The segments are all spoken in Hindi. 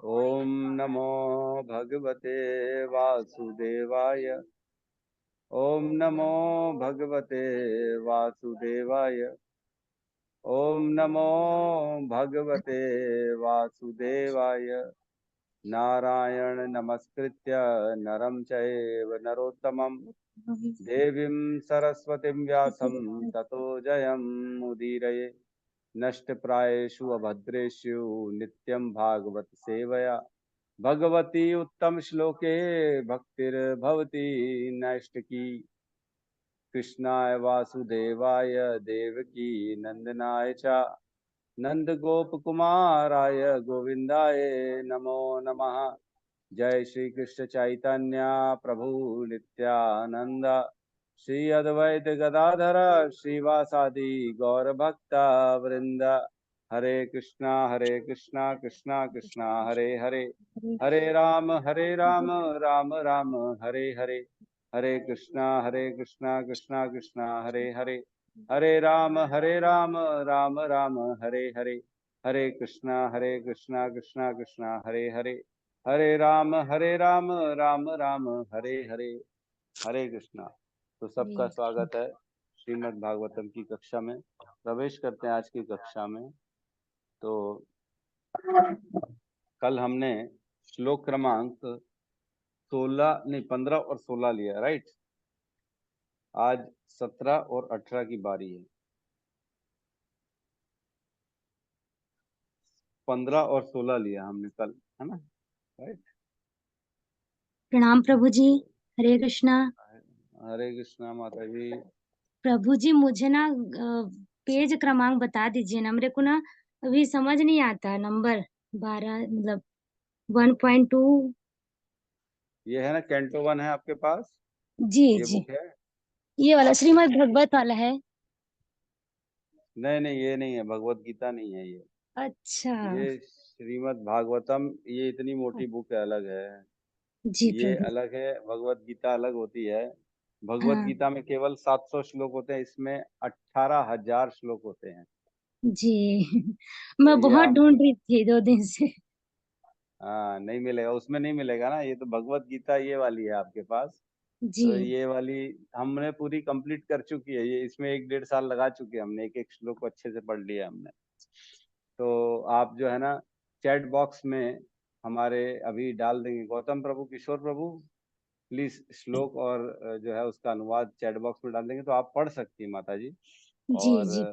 ओम नमो भगवते वासुदेवाय। ओम नमो भगवते वासुदेवाय। ओम नमो भगवते वासुदेवाय। नारायण नमस्कृत्य नरं चैव नरोत्तमं देवीं सरस्वतीं व्यासं ततो जयमुदीरये। नष्टप्रायेषु अभद्रेषु नित्यं भागवत सेवया भगवती उत्तम श्लोके भक्तिर्भवती नैष्टिकी। कृष्णाय वासुदेवाय देवकी नंदनाय च नंद गोप कुमाराय गोविंदाय नमो नमः। जय श्री कृष्ण चैतन्य प्रभु नित्यानंद श्री अद्वैत गदाधर श्रीवासादि गौर भक्ता वृंद। हरे कृष्णा कृष्णा कृष्णा हरे हरे, हरे राम राम राम हरे हरे। हरे कृष्णा कृष्णा कृष्णा हरे हरे, हरे राम राम राम हरे हरे। हरे कृष्णा कृष्णा कृष्णा हरे हरे, हरे राम राम राम हरे हरे। हरे कृष्णा। तो सबका स्वागत है श्रीमद् भागवतम की कक्षा में। प्रवेश करते हैं आज की कक्षा में। तो कल हमने श्लोक क्रमांक 16 नहीं 15 और 16 लिया, राइट। आज 17 और 18 की बारी है। 15 और 16 लिया हमने कल, है ना, राइट। प्रणाम प्रभु जी। हरे कृष्णा। हरे कृष्णा माता जी। प्रभु जी मुझे ना पेज क्रमांक बता दीजिए ना, मेरे को ना अभी समझ नहीं आता नंबर 12 मतलब 1.2। ये है ना, कैंटो 1 है आपके पास, जी ये जी, बुक है। ये वाला आपको श्रीमद् भागवत वाला है। नहीं नहीं, ये नहीं है, भगवत गीता नहीं है ये। अच्छा। ये श्रीमद् भागवतम, ये इतनी मोटी बुक है, अलग है। जी ये प्रभु। अलग है, भगवत गीता अलग होती है। भगवत हाँ गीता में केवल 700 श्लोक होते हैं, इसमें 18,000 श्लोक होते हैं। जी तो मैं ये बहुत आप, ढूंढ रही थी 2 दिन से। हाँ नहीं मिलेगा, उसमें नहीं मिलेगा ना। ये तो भगवत गीता ये वाली है आपके पास। जी तो ये वाली हमने पूरी कंप्लीट कर चुकी है। ये इसमें 1-1.5 साल लगा चुके हैं हमने, एक एक श्लोक को अच्छे से पढ़ लिया हमने। तो आप जो है ना, चैट बॉक्स में हमारे अभी डाल देंगे, गौतम प्रभु, किशोर प्रभु, प्लीज श्लोक और जो है उसका अनुवाद चैट बॉक्स में डाल देंगे, तो आप पढ़ सकती हैं माता जी। जी और जी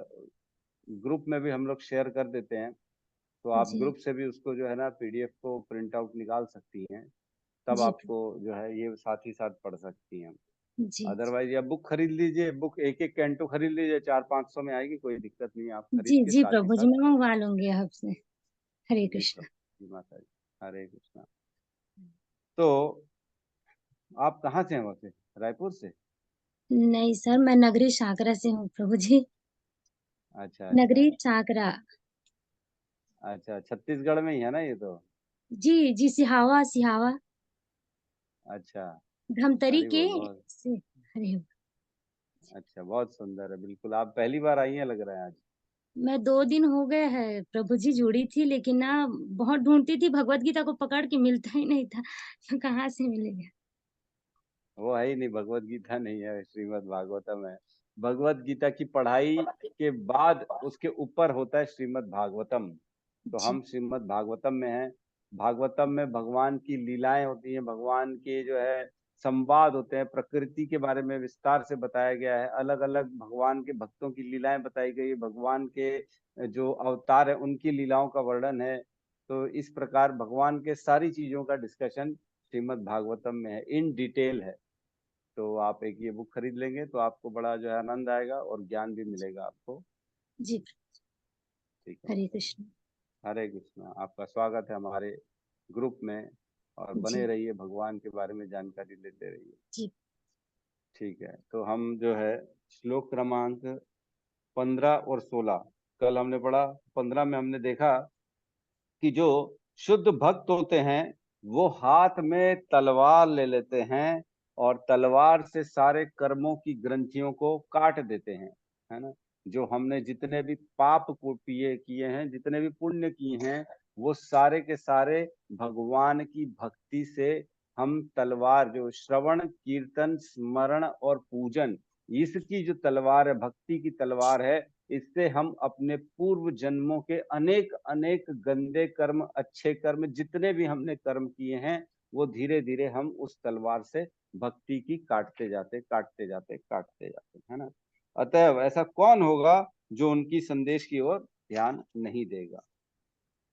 ग्रुप में भी हम लोग शेयर कर देते हैं, तो आप जी ग्रुप से भी उसको जो है ना पीडीएफ को प्रिंट आउट निकाल सकती हैं। तब जी आपको जो है ये साथ ही साथ पढ़ सकती हैं। जी अदरवाइज या बुक खरीद लीजिए, बुक एक एक कैंटो खरीद लीजिए, 400-500 में आएगी, कोई दिक्कत नहीं है, आप खरीद जी के जी साथ ही प्रभु जी, साथ। मैं मंगवा लूंगी आपसे। हरे जी कृष्ण। प्रभु, जी माता जी। हरे कृष्णा। तो आप कहाँ से हैं वैसे, रायपुर से? नहीं सर, मैं नगरी शाकरा से हूँ प्रभु जी। अच्छा अच्छा। नगरी शाकरा। अच्छा, छत्तीसगढ़ में ही है ना ये तो। जी जी, सिहावा सिहावा, अच्छा। धमतरी अरे के वो बहुत से। अरे, अच्छा, बहुत सुंदर है। बिल्कुल आप पहली बार आई हैं लग रहा है आज। मैं 2 दिन हो गए हैं प्रभु जी जुड़ी थी, लेकिन ना बहुत ढूंढती थी, भगवत गीता को पकड़ के मिलता ही नहीं था तो कहाँ से मिलेगा। वो है ही नहीं, भगवत गीता नहीं है, श्रीमद् भागवतम है। भगवत गीता की पढ़ाई के बाद उसके ऊपर होता है श्रीमद् भागवतम। तो जी हम श्रीमद् भागवतम में हैं। भागवतम में भगवान की लीलाएं होती हैं, भगवान के जो है संवाद होते हैं, प्रकृति के बारे में विस्तार से बताया गया है, अलग अलग भगवान के भक्तों की लीलाएं बताई गई है, भगवान के जो अवतार है उनकी लीलाओं का वर्णन है। तो इस प्रकार भगवान के सारी चीजों का डिस्कशन श्रीमद् भागवतम में है, इन डिटेल है। तो आप एक ये बुक खरीद लेंगे तो आपको बड़ा जो है आनंद आएगा और ज्ञान भी मिलेगा आपको। जी। ठीक है हरे माता जी। कृष्ण। हरे कृष्णा। आपका स्वागत है हमारे ग्रुप में, और बने जी रहिए, भगवान के बारे में जानकारी लेते रहिए। जी ठीक है, तो हम जो है श्लोक क्रमांक 15 और 16 कल हमने पढ़ा। 15 में हमने देखा कि जो शुद्ध भक्त होते हैं वो हाथ में तलवार ले लेते हैं और तलवार से सारे कर्मों की ग्रंथियों को काट देते हैं, है ना। जो हमने जितने भी पाप को किए किए हैं, जितने भी पुण्य किए हैं, वो सारे के सारे भगवान की भक्ति से हम तलवार, जो श्रवण कीर्तन स्मरण और पूजन, इसकी जो तलवार है, भक्ति की तलवार है, इससे हम अपने पूर्व जन्मों के अनेक अनेक गंदे कर्म, अच्छे कर्म, जितने भी हमने कर्म किए हैं, वो धीरे धीरे हम उस तलवार से भक्ति की काटते जाते काटते जाते काटते जाते, है ना। अतः ऐसा कौन होगा जो उनकी संदेश की ओर ध्यान नहीं देगा।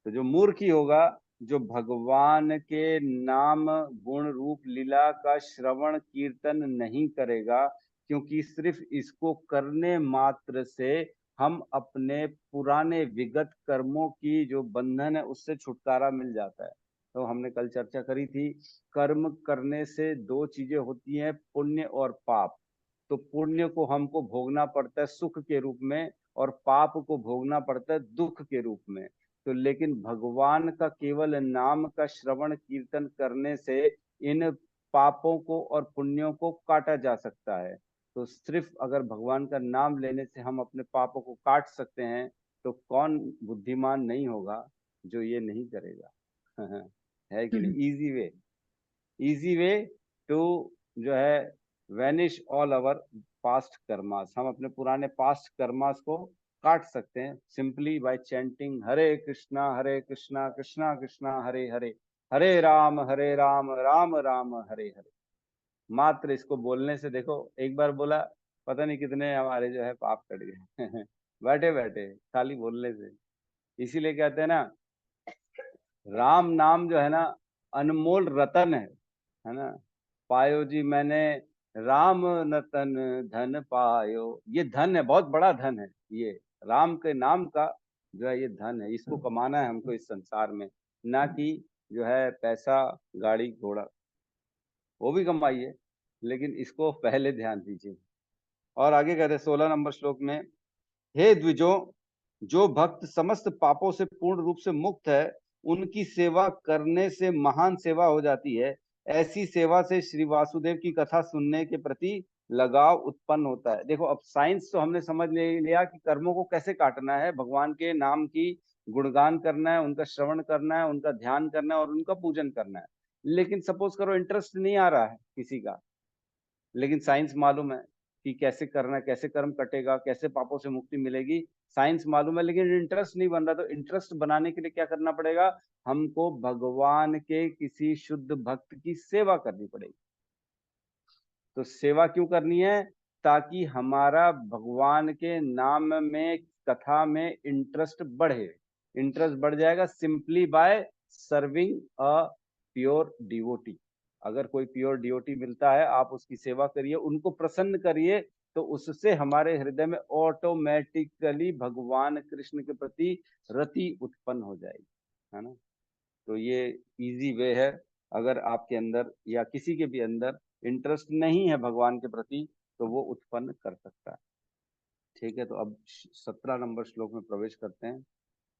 तो जो मूर्ख ही होगा, जो भगवान के नाम गुण रूप लीला का श्रवण कीर्तन नहीं करेगा, क्योंकि सिर्फ इसको करने मात्र से हम अपने पुराने विगत कर्मों की जो बंधन है उससे छुटकारा मिल जाता है। तो हमने कल चर्चा करी थी, कर्म करने से दो चीजें होती हैं, पुण्य और पाप। तो पुण्य को हमको भोगना पड़ता है सुख के रूप में, और पाप को भोगना पड़ता है दुख के रूप में। तो लेकिन भगवान का केवल नाम का श्रवण कीर्तन करने से इन पापों को और पुण्यों को काटा जा सकता है। तो सिर्फ अगर भगवान का नाम लेने से हम अपने पापों को काट सकते हैं, तो कौन बुद्धिमान नहीं होगा जो ये नहीं करेगा। है कि नहीं? इजी वे टू जो है vanish all our past karmas. हम अपने पुराने पास्ट कर्मास को काट सकते हैं सिंपली बाय चैंटिंग हरे कृष्णा कृष्णा कृष्णा हरे हरे, हरे राम राम राम हरे हरे। मात्र इसको बोलने से देखो, एक बार बोला, पता नहीं कितने हमारे जो है पाप कट गए। बैठे बैठे खाली बोलने से। इसीलिए कहते हैं ना, राम नाम जो है ना, अनमोल रतन है ना। पायो जी मैंने राम नतन धन पायो, ये धन है, बहुत बड़ा धन है ये। राम के नाम का जो है ये धन है, इसको कमाना है हमको इस संसार में, ना कि जो है पैसा गाड़ी घोड़ा, वो भी कमाइए, लेकिन इसको पहले ध्यान दीजिए। और आगे कहते 16 नंबर श्लोक में, हे द्विजों, जो भक्त समस्त पापों से पूर्ण रूप से मुक्त है, उनकी सेवा करने से महान सेवा हो जाती है। ऐसी सेवा से श्री वासुदेव की कथा सुनने के प्रति लगाव उत्पन्न होता है। देखो, अब साइंस तो हमने समझ लिया कि कर्मों को कैसे काटना है, भगवान के नाम की गुणगान करना है, उनका श्रवण करना है, उनका ध्यान करना है और उनका पूजन करना है। लेकिन सपोज करो इंटरेस्ट नहीं आ रहा है किसी का, लेकिन साइंस मालूम है कि कैसे करना है, कैसे कर्म कटेगा, कैसे पापों से मुक्ति मिलेगी, साइंस मालूम है, लेकिन इंटरेस्ट नहीं बन रहा। तो इंटरेस्ट बनाने के लिए क्या करना पड़ेगा? हमको भगवान के किसी शुद्ध भक्त की सेवा करनी पड़ेगी। तो सेवा क्यों करनी है? ताकि हमारा भगवान के नाम में, कथा में इंटरेस्ट बढ़े। इंटरेस्ट बढ़ जाएगा simply by serving a pure devotee. अगर कोई प्योर डिवोटी मिलता है, आप उसकी सेवा करिए, उनको प्रसन्न करिए, तो उससे हमारे हृदय में ऑटोमेटिकली भगवान कृष्ण के प्रति रति उत्पन्न हो जाएगी, है ना। तो ये इजी वे है। अगर आपके अंदर या किसी के भी अंदर इंटरेस्ट नहीं है भगवान के प्रति, तो वो उत्पन्न कर सकता है। ठीक है, तो अब 17 नंबर श्लोक में प्रवेश करते हैं।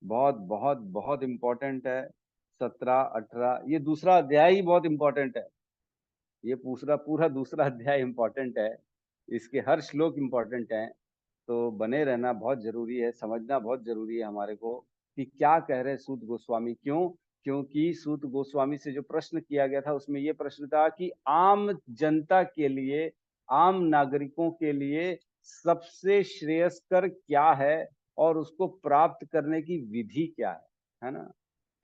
बहुत बहुत बहुत इंपॉर्टेंट है। 17 18, ये दूसरा अध्याय ही बहुत इंपॉर्टेंट है। ये पूरा पूरा दूसरा अध्याय इंपॉर्टेंट है, इसके हर श्लोक इंपॉर्टेंट है। तो बने रहना बहुत जरूरी है, समझना बहुत जरूरी है हमारे को कि क्या कह रहे सूत गोस्वामी। क्यों? क्योंकि सूत गोस्वामी से जो प्रश्न किया गया था, उसमें यह प्रश्न था कि आम जनता के लिए, आम नागरिकों के लिए सबसे श्रेयस्कर क्या है और उसको प्राप्त करने की विधि क्या है ना।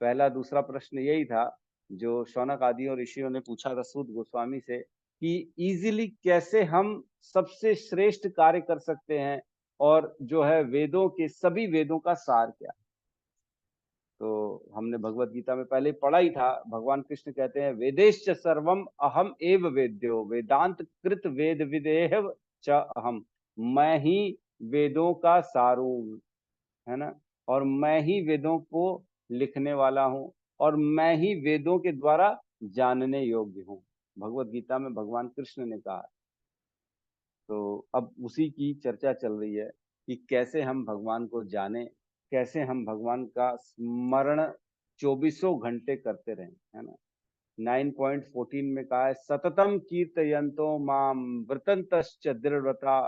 पहला दूसरा प्रश्न यही था जो शौनक आदि और ऋषियों ने पूछा था सूत गोस्वामी से, कि इजीली कैसे हम सबसे श्रेष्ठ कार्य कर सकते हैं, और जो है वेदों के सभी वेदों का सार क्या। तो हमने भगवत गीता में पहले पढ़ा ही था, भगवान कृष्ण कहते हैं वेदेश्च सर्वम अहम एव वेद्यो वेदांत कृत वेद विदेह च अहम। मैं ही वेदों का सारूं, है ना, और मैं ही वेदों को लिखने वाला हूँ, और मैं ही वेदों के द्वारा जानने योग्य हूँ। भगवत गीता में भगवान कृष्ण ने कहा। तो अब उसी की चर्चा चल रही है कि कैसे हम भगवान को जाने, कैसे हम भगवान का स्मरण 24 घंटे करते रहें, है ना। 9.14 में कहा है, सततम कीर्तयंतो माम व्रतंतश्च दृढ़व्रता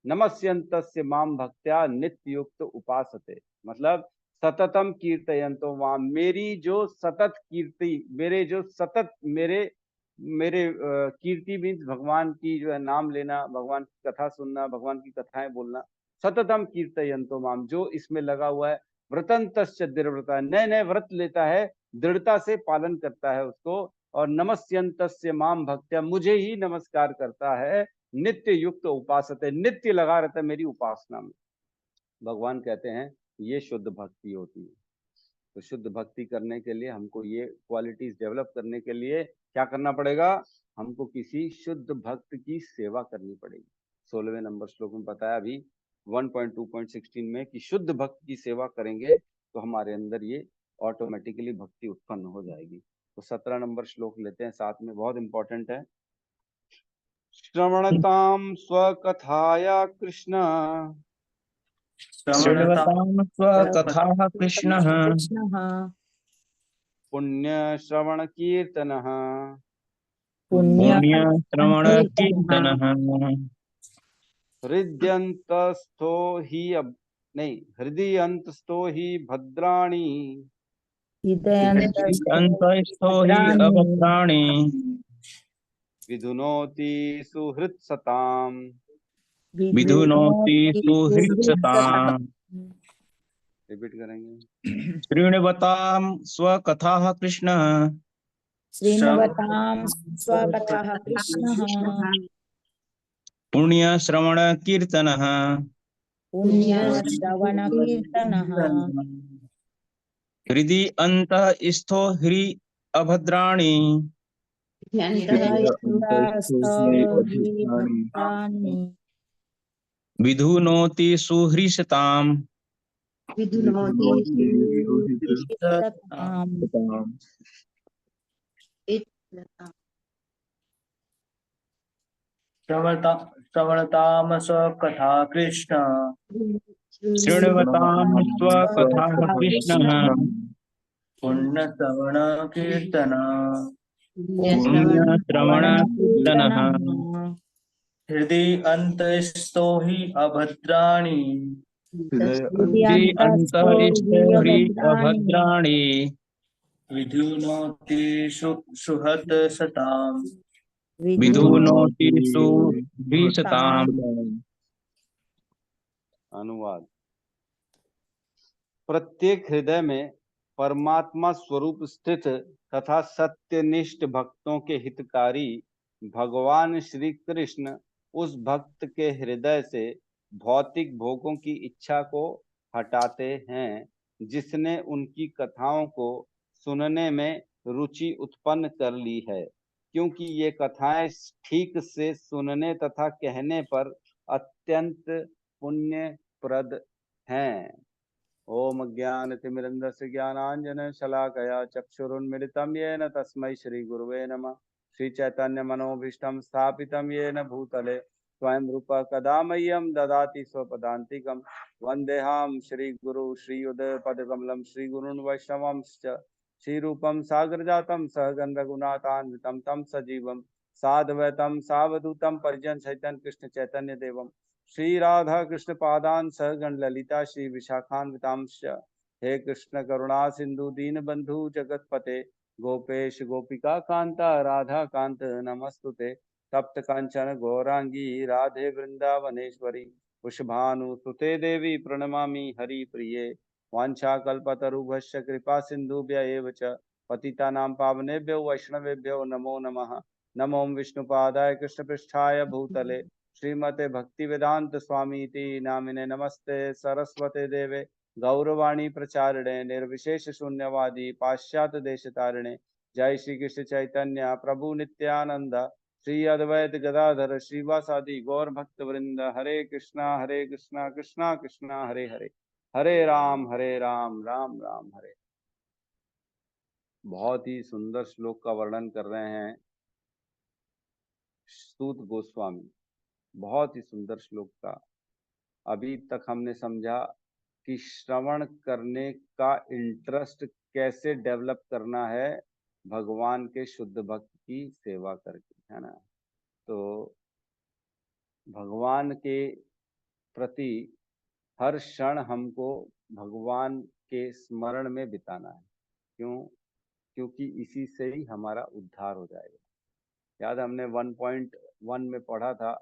नमस्यन्तस्य माम भक्त्या नित्य युक्त उपासते, मतलब सततम कीर्तयन्तो माम, मेरी जो सतत कीर्ति, मेरे जो सतत मेरे मेरे कीर्ति मीन्स भगवान की जो है नाम लेना, भगवान की कथा सुनना, भगवान की कथाएं बोलना। सततम कीर्तयन्तो माम, जो इसमें लगा हुआ है, व्रतंतश्च दृढ़व्रता, नए नए व्रत लेता है, दृढ़ता से पालन करता है उसको, और नमस्यन्तस्य माम भक्त्या, मुझे ही नमस्कार करता है, नित्य युक्त उपासते, नित्य लगा रहता है मेरी उपासना में। भगवान कहते हैं ये शुद्ध भक्ति होती है। तो शुद्ध भक्ति करने के लिए हमको ये क्वालिटीज डेवलप करने के लिए क्या करना पड़ेगा? हमको किसी शुद्ध भक्त की सेवा करनी पड़ेगी। 16वें नंबर श्लोक में बताया अभी 1.2.16 में कि शुद्ध भक्त की सेवा करेंगे तो हमारे अंदर ये ऑटोमेटिकली भक्ति उत्पन्न हो जाएगी। तो 17 नंबर श्लोक लेते हैं साथ में, बहुत इंपॉर्टेंट है। श्रवणताम स्वकथाया कृष्ण, शृण्वतां स्वकथाः कृष्णः, पुण्यश्रवण कीर्तनः, पुण्यश्रवणकीर्तनः, हृदयन्तस्थो हि नहीं, हृदयन्तस्थो हि भद्राणि, अन्तस्थो हि अभद्राणि, विधुनोति सुहृत्सताम्। विधुनोति सुहृत्सताम्। रिपीट करेंगे। शृण्वतां स्वकथाः कृष्णः, श्रृण्वतां स्वकथाः कृष्णः, पुण्यश्रवणकीर्तनः, पुण्यश्रवणकीर्तनः, हृदि अन्तःस्थो हि अभद्राणि, हृदयस्थो हि भद्राणि, विधुनोति सुहृत्सताम्। सुहृत्सताम्। श्रवणतां स्वकथा कृष्ण, शृण्वतां स्वकथाः कृष्णः, पुण्यश्रवण कीर्तन, पुण्यश्रवणकीर्तनः, हृदि अन्तस्थो हि अभद्राणि, हृदि अन्तःस्थो हि अभद्राणि, विधुनोति सुहृत् सताम्। विधुनोति सुहृत्सताम्। अनुवाद। प्रत्येक हृदय में परमात्मा स्वरूप स्थित तथा सत्यनिष्ठ भक्तों के हितकारी भगवान श्री कृष्ण उस भक्त के हृदय से भौतिक भोगों की इच्छा को हटाते हैं, जिसने उनकी कथाओं को सुनने में रुचि उत्पन्न कर ली है, क्योंकि ये कथाएं ठीक से सुनने तथा कहने पर अत्यंत पुण्यप्रद हैं। ओम ज्ञानतिमिरन्धस्य ज्ञानाञ्जनशलाकया चक्षुरुन्मिलितं येन तस्मै श्रीगुरुवे नमः। श्रीचैतन्यमनोभीष्टं स्थापितं येन भूतले स्वयं रूपः कदा मह्यं ददाति स्वपदान्तिकं। वन्देऽहं श्रीगुरु श्रीयुतपदकमलं श्रीगुरून् वैष्णवंश्च श्रीरूपं सागरजातं सहगण रघुनाथान्वितं तं सजीवं साद्वैतं सावधूतं परिजन सहितं कृष्ण चैतन्य देवम् श्री राधा कृष्ण पादान सहगण ललिता श्री विशाखान्वितांश्च। हे कृष्ण करुणा सिंधु दीन बंधु जगतपते गोपेश गोपिका कांता राधा कांत नमस्तुते। तप्त कांचन गौरांगी राधे वृंदावनेश्वरी वृषभानुसुते देवी प्रणमामि हरि प्रिये। वाञ्छाकल्पतरुभ्यश्च कृपा सिन्धुभ्य एव च पतितानां पावनेभ्यो वैष्णवेभ्यो नमो नमः। नमो विष्णुपादाय कृष्णपृष्ठाय भूतले श्रीमते भक्ति वेदांत स्वामी नामिने नमस्ते सरस्वते देवे गौरवाणी प्रचारिणे निर्विशेष शून्यवादी पाश्चात्य देश तारिणे। जय श्री कृष्ण चैतन्य प्रभु नित्यानंद श्री अद्वैत गदाधर श्रीवासादि गौर भक्त वृंद। हरे कृष्णा कृष्णा कृष्णा हरे हरे, हरे राम राम राम हरे। बहुत ही सुंदर श्लोक का वर्णन कर रहे हैं सूत गोस्वामी, बहुत ही सुंदर श्लोक था। अभी तक हमने समझा कि श्रवण करने का इंटरेस्ट कैसे डेवलप करना है भगवान के शुद्ध भक्त की सेवा करके, है ना। तो भगवान के प्रति हर क्षण हमको भगवान के स्मरण में बिताना है। क्यों? क्योंकि इसी से ही हमारा उद्धार हो जाएगा। याद हमने 1.1 में पढ़ा था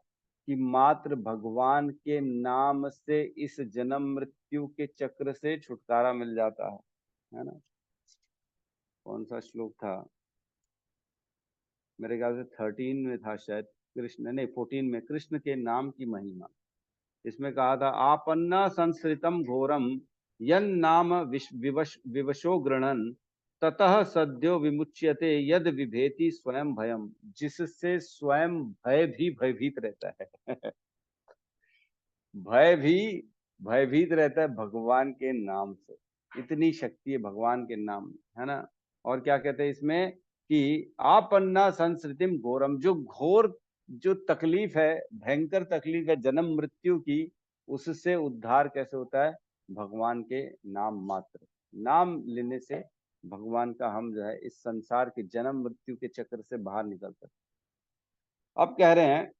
कि मात्र भगवान के नाम से इस जन्म मृत्यु के चक्र से छुटकारा मिल जाता है ना। कौन सा श्लोक था? मेरे ख्याल से 13 में था शायद, कृष्ण नहीं 14 में, कृष्ण के नाम की महिमा। इसमें कहा था आपन्ना संसृतम घोरम यन नाम विवशो गृणन ततः सद्यो विमुच्यते यद विभेति स्वयं भयम, जिससे स्वयं भय भी भयभीत रहता है। भय भी भयभीत रहता है भगवान के नाम से। इतनी शक्ति है भगवान के नाम में, है ना। और क्या कहते हैं इसमें कि आपन्ना संस्कृतिम घोरम, जो घोर जो तकलीफ है, भयंकर तकलीफ है जन्म मृत्यु की, उससे उद्धार कैसे होता है? भगवान के नाम मात्र, नाम लेने से भगवान का हम जो है इस संसार के जन्म मृत्यु के चक्र से बाहर निकल सकते। अब कह रहे हैं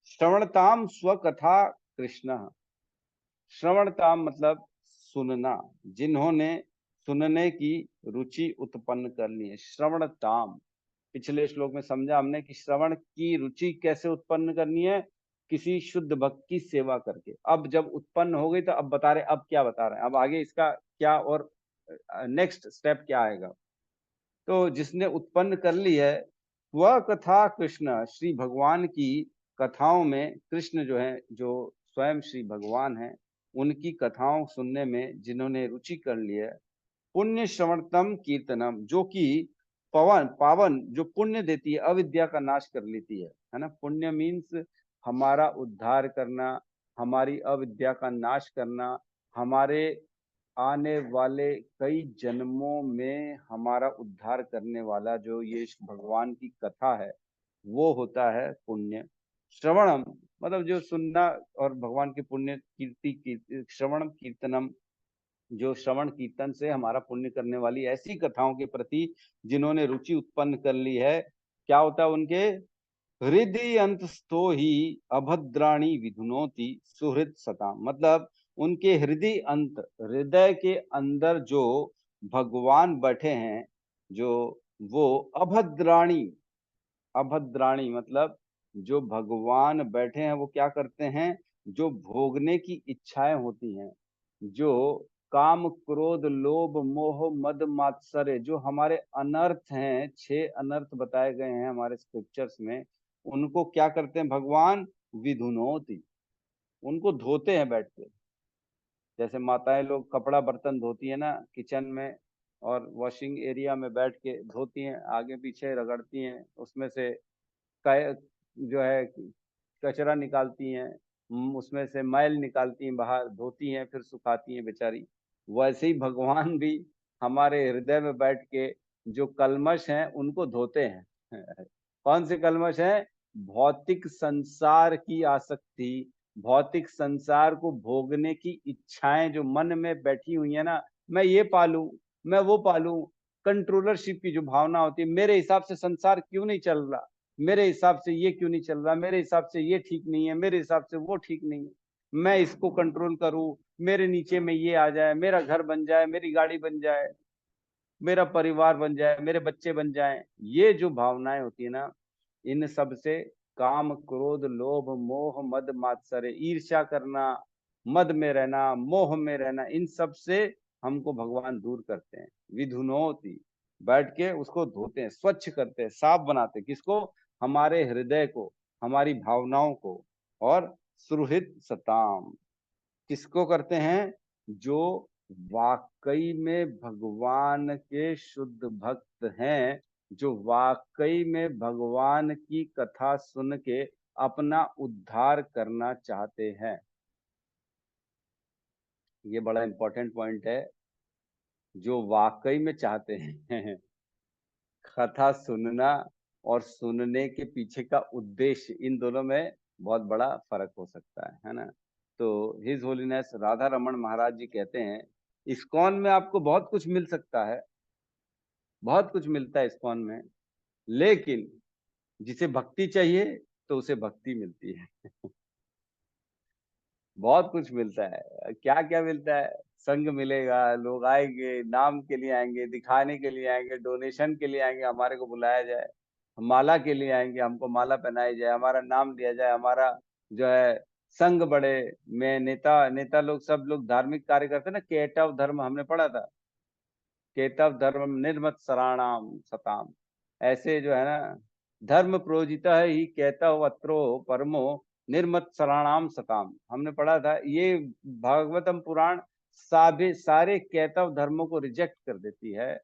श्रवणताम स्वकथा कृष्ण। श्रवणताम मतलब सुनना, जिन्होंने सुनने की रुचि उत्पन्न कर ली है, श्रवणताम। पिछले श्लोक में समझा हमने कि श्रवण की रुचि कैसे उत्पन्न करनी है? किसी शुद्ध भक्त की सेवा करके। अब जब उत्पन्न हो गई तो अब बता रहे, अब क्या बता रहे हैं, अब आगे इसका क्या और नेक्स्ट स्टेप क्या आएगा। तो जिसने उत्पन्न कर ली है वह कथा कृष्ण, श्री भगवान की कथाओं में, कृष्ण जो है, जो स्वयं श्री भगवान है, उनकी कथाओं सुनने में जिन्होंने रुचि कर ली है, पुण्य श्रवणतम कीर्तनम, जो कि पवन पावन जो पुण्य देती है, अविद्या का नाश कर लेती है ना। पुण्य मीन्स हमारा उद्धार करना, हमारी अविद्या का नाश करना, हमारे आने वाले कई जन्मों में हमारा उद्धार करने वाला जो ये भगवान की कथा है, वो होता है पुण्य। श्रवणम मतलब जो सुनना, और भगवान के पुण्य कीर्ति श्रवण कीर्तनम, जो श्रवण कीर्तन से हमारा पुण्य करने वाली ऐसी कथाओं के प्रति जिन्होंने रुचि उत्पन्न कर ली है, क्या होता है उनके? हृदय अंतस्थो ही अभद्राणी विधुनोति सुहृद सता, मतलब उनके हृदय अंत, हृदय के अंदर जो भगवान बैठे हैं, जो वो अभद्राणी, अभद्राणी मतलब जो भगवान बैठे हैं वो क्या करते हैं? जो भोगने की इच्छाएं होती हैं, जो काम क्रोध लोभ मोह मद मात्सर्य, जो हमारे अनर्थ हैं, 6 अनर्थ बताए गए हैं हमारे स्क्रिप्चर्स में, उनको क्या करते हैं भगवान? विधुनोति, उनको धोते हैं बैठ के। जैसे माताएं लोग कपड़ा बर्तन धोती है ना किचन में, और वॉशिंग एरिया में बैठ के धोती हैं, आगे पीछे रगड़ती हैं, उसमें से जो है कचरा निकालती हैं, उसमें से मैल निकालती हैं बाहर, धोती हैं, फिर सुखाती हैं बेचारी। वैसे ही भगवान भी हमारे हृदय में बैठ के जो कलमश हैं उनको धोते हैं। कौन से कलमश हैं? भौतिक संसार की आसक्ति, भौतिक संसार को भोगने की इच्छाएं जो मन में बैठी हुई है ना, मैं ये पालूं, मैं वो पालूं, कंट्रोलरशिप की जो भावना होती है, मेरे हिसाब से संसार क्यों नहीं चल रहा, मेरे हिसाब से ये क्यों नहीं चल रहा, मेरे हिसाब से ये ठीक नहीं है, मेरे हिसाब से वो ठीक नहीं है, मैं इसको कंट्रोल करूं, मेरे नीचे में ये आ जाए, मेरा घर बन जाए, मेरी गाड़ी बन जाए, मेरा परिवार बन जाए, मेरे बच्चे बन जाए। ये जो भावनाएं होती है ना, इन सब से काम क्रोध लोभ मोह मद मात्सर्य, ईर्ष्या करना, मद में रहना, मोह में रहना, इन सब से हमको भगवान दूर करते हैं। विधुनोति, बैठ के उसको धोते हैं, स्वच्छ करते हैं, साफ बनाते हैं। किसको? हमारे हृदय को, हमारी भावनाओं को। और सुहृद सताम किसको करते हैं? जो वाकई में भगवान के शुद्ध भक्त हैं, जो वाकई में भगवान की कथा सुन के अपना उद्धार करना चाहते हैं। ये बड़ा इंपॉर्टेंट पॉइंट है, जो वाकई में चाहते हैं। कथा सुनना और सुनने के पीछे का उद्देश्य, इन दोनों में बहुत बड़ा फर्क हो सकता है ना। तो हिज होलीनेस राधा रमन महाराज जी कहते हैं, इस्कॉन में आपको बहुत कुछ मिल सकता है, बहुत कुछ मिलता है इस्कॉन में, लेकिन जिसे भक्ति चाहिए तो उसे भक्ति मिलती है। बहुत कुछ मिलता है। क्या क्या मिलता है? संग मिलेगा, लोग आएंगे, नाम के लिए आएंगे, दिखाने के लिए आएंगे, डोनेशन के लिए आएंगे, हमारे को बुलाया जाए, माला के लिए आएंगे, हमको माला पहनाई जाए, हमारा नाम लिया जाए, हमारा जो है संग बढ़े। में नेता नेता लोग सब लोग धार्मिक कार्य करते हैं ना, केटव धर्म हमने पढ़ा था, केतव धर्म निर्मत सराणाम सताम। ऐसे जो है ना, धर्म प्रोजिता ही केतव अत्रो परमो निर्मत सराणाम सताम, हमने पढ़ा था। ये भागवतम पुराण सारे केतव धर्मों को रिजेक्ट कर देती है,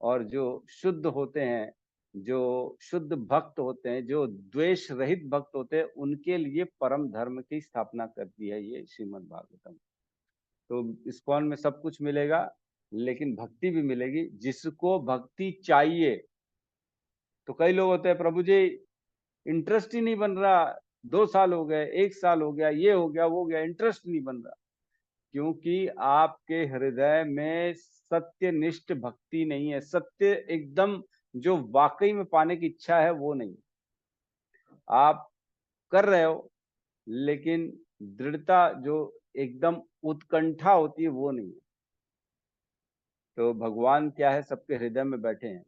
और जो शुद्ध होते हैं, जो शुद्ध भक्त होते हैं, जो द्वेष रहित भक्त होते हैं, उनके लिए परम धर्म की स्थापना करती है ये श्रीमद् भागवतम। तो इस्कॉन में सब कुछ मिलेगा, लेकिन भक्ति भी मिलेगी। जिसको भक्ति चाहिए, तो कई लोग होते हैं, प्रभु जी इंटरेस्ट ही नहीं बन रहा, 2 साल हो गए, 1 साल हो गया, ये हो गया, वो हो गया, इंटरेस्ट नहीं बन रहा। क्योंकि आपके हृदय में सत्यनिष्ठ भक्ति नहीं है, सत्य एकदम जो वाकई में पाने की इच्छा है वो नहीं। आप कर रहे हो, लेकिन दृढ़ता जो एकदम उत्कंठा होती है वो नहीं है। तो भगवान क्या है, सबके हृदय में बैठे हैं,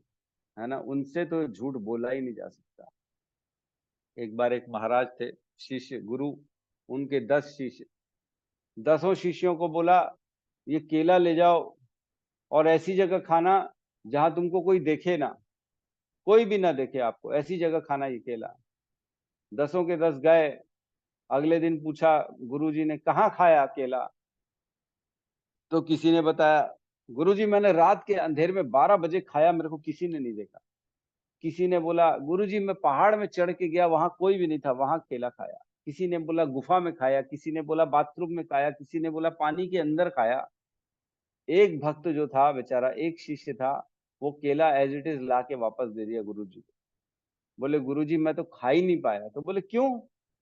है ना, उनसे तो झूठ बोला ही नहीं जा सकता। एक बार एक महाराज थे, शिष्य गुरु, उनके 10 शिष्य, 10 शिष्यों को बोला ये केला ले जाओ और ऐसी जगह खाना जहां तुमको कोई देखे ना, कोई भी ना देखे आपको, ऐसी जगह खाना ये केला। 10 के 10 गए। अगले दिन पूछा गुरुजी ने, कहाँ खाया केला? तो किसी ने बताया, गुरुजी मैंने रात के अंधेरे में 12 बजे खाया, मेरे को किसी ने नहीं देखा। किसी ने बोला, गुरुजी मैं पहाड़ में चढ़ के गया, वहां कोई भी नहीं था, वहां केला खाया। किसी ने बोला गुफा में खाया, किसी ने बोला बाथरूम में खाया, किसी ने बोला पानी के अंदर खाया। एक भक्त जो था बेचारा, एक शिष्य था, वो केला एज इट इज ला के वापस दे दिया गुरुजी को। बोले गुरुजी मैं तो खा ही नहीं पाया। तो बोले क्यों?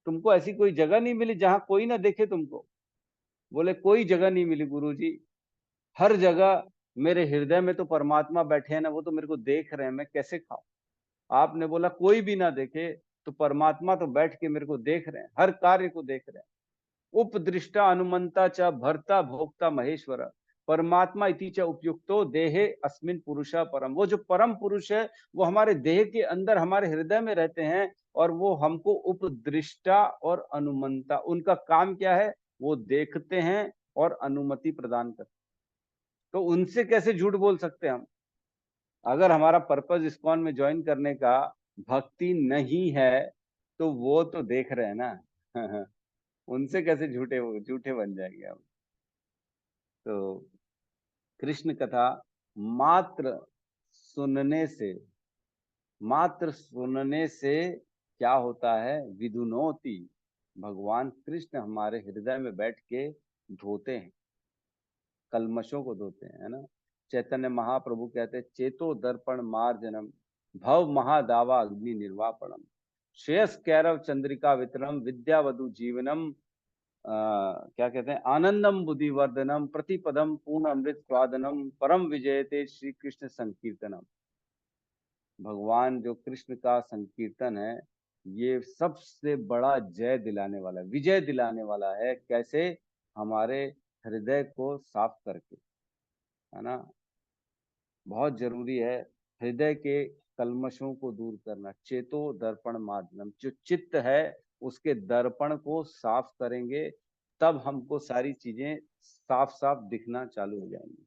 तुमको ऐसी कोई जगह नहीं मिली जहां कोई ना देखे तुमको? बोले कोई जगह नहीं मिली गुरुजी, हर जगह मेरे हृदय में तो परमात्मा बैठे हैं ना, वो तो मेरे को देख रहे हैं, मैं कैसे खाऊं? आपने बोला कोई भी ना देखे, तो परमात्मा तो बैठ के मेरे को देख रहे हैं, हर कार्य को देख रहे हैं। उपदृष्टा अनुमंता च भर्ता भोक्ता महेश्वर, परमात्मा इति च उपयुक्तो देहे अस्मिन पुरुषा परम। वो जो परम पुरुष है, वो हमारे देह के अंदर, हमारे हृदय में रहते हैं, और वो हमको उपदृष्टा और अनुमंता, उनका काम क्या है? वो देखते हैं और अनुमति प्रदान करते हैं। तो उनसे कैसे झूठ बोल सकते हैं हम? अगर हमारा पर्पस इस्कॉन में ज्वाइन करने का भक्ति नहीं है, तो वो तो देख रहे हैं ना। उनसे कैसे झूठे झूठे बन जाएंगे हम? तो कृष्ण कथा मात्र सुनने से, मात्र सुनने से क्या होता है? विदुनोति, भगवान कृष्ण हमारे हृदय में बैठ के धोते हैं, कलमशों को धोते हैं, है ना। चैतन्य महाप्रभु कहते हैं, चेतो दर्पण मार्जनम भव महादावा अग्नि निर्वापणम श्रेयस कैरव चंद्रिका वितरम विद्यावधु जीवनम, क्या कहते हैं, आनंदम बुद्धिवर्धनम प्रतिपदम पूर्ण अमृत स्वादनम परम विजयते श्री कृष्ण संकीर्तनम। भगवान जो कृष्ण का संकीर्तन है, ये सबसे बड़ा जय दिलाने वाला, विजय दिलाने वाला है। कैसे? हमारे हृदय को साफ करके, है ना। बहुत जरूरी है हृदय के कल्मशों को दूर करना। चेतो दर्पण माध्यम, जो चित्त है उसके दर्पण को साफ करेंगे, तब हमको सारी चीजें साफ साफ दिखना चालू हो जाएंगी।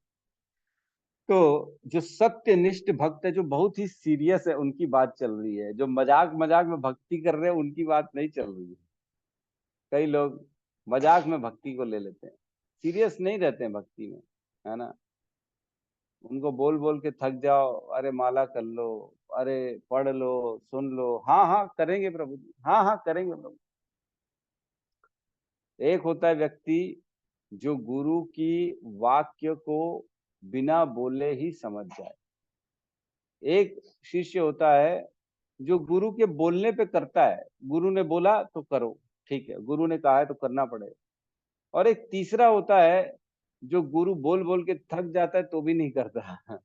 तो जो सत्यनिष्ठ भक्त है, जो बहुत ही सीरियस है, उनकी बात चल रही है। जो मजाक मजाक में भक्ति कर रहे हैं, उनकी बात नहीं चल रही है। कई लोग मजाक में भक्ति को ले लेते हैं, सीरियस नहीं रहते हैं भक्ति में, है ना। उनको बोल बोल के थक जाओ, अरे माला कर लो, अरे पढ़ लो, सुन लो, हाँ हाँ करेंगे प्रभु जी, हाँ हाँ करेंगे प्रभु। एक होता है व्यक्ति जो गुरु की वाक्य को बिना बोले ही समझ जाए। एक शिष्य होता है जो गुरु के बोलने पे करता है, गुरु ने बोला तो करो, ठीक है, गुरु ने कहा है तो करना पड़ेगा। और एक तीसरा होता है जो गुरु बोल बोल के थक जाता है तो भी नहीं करता।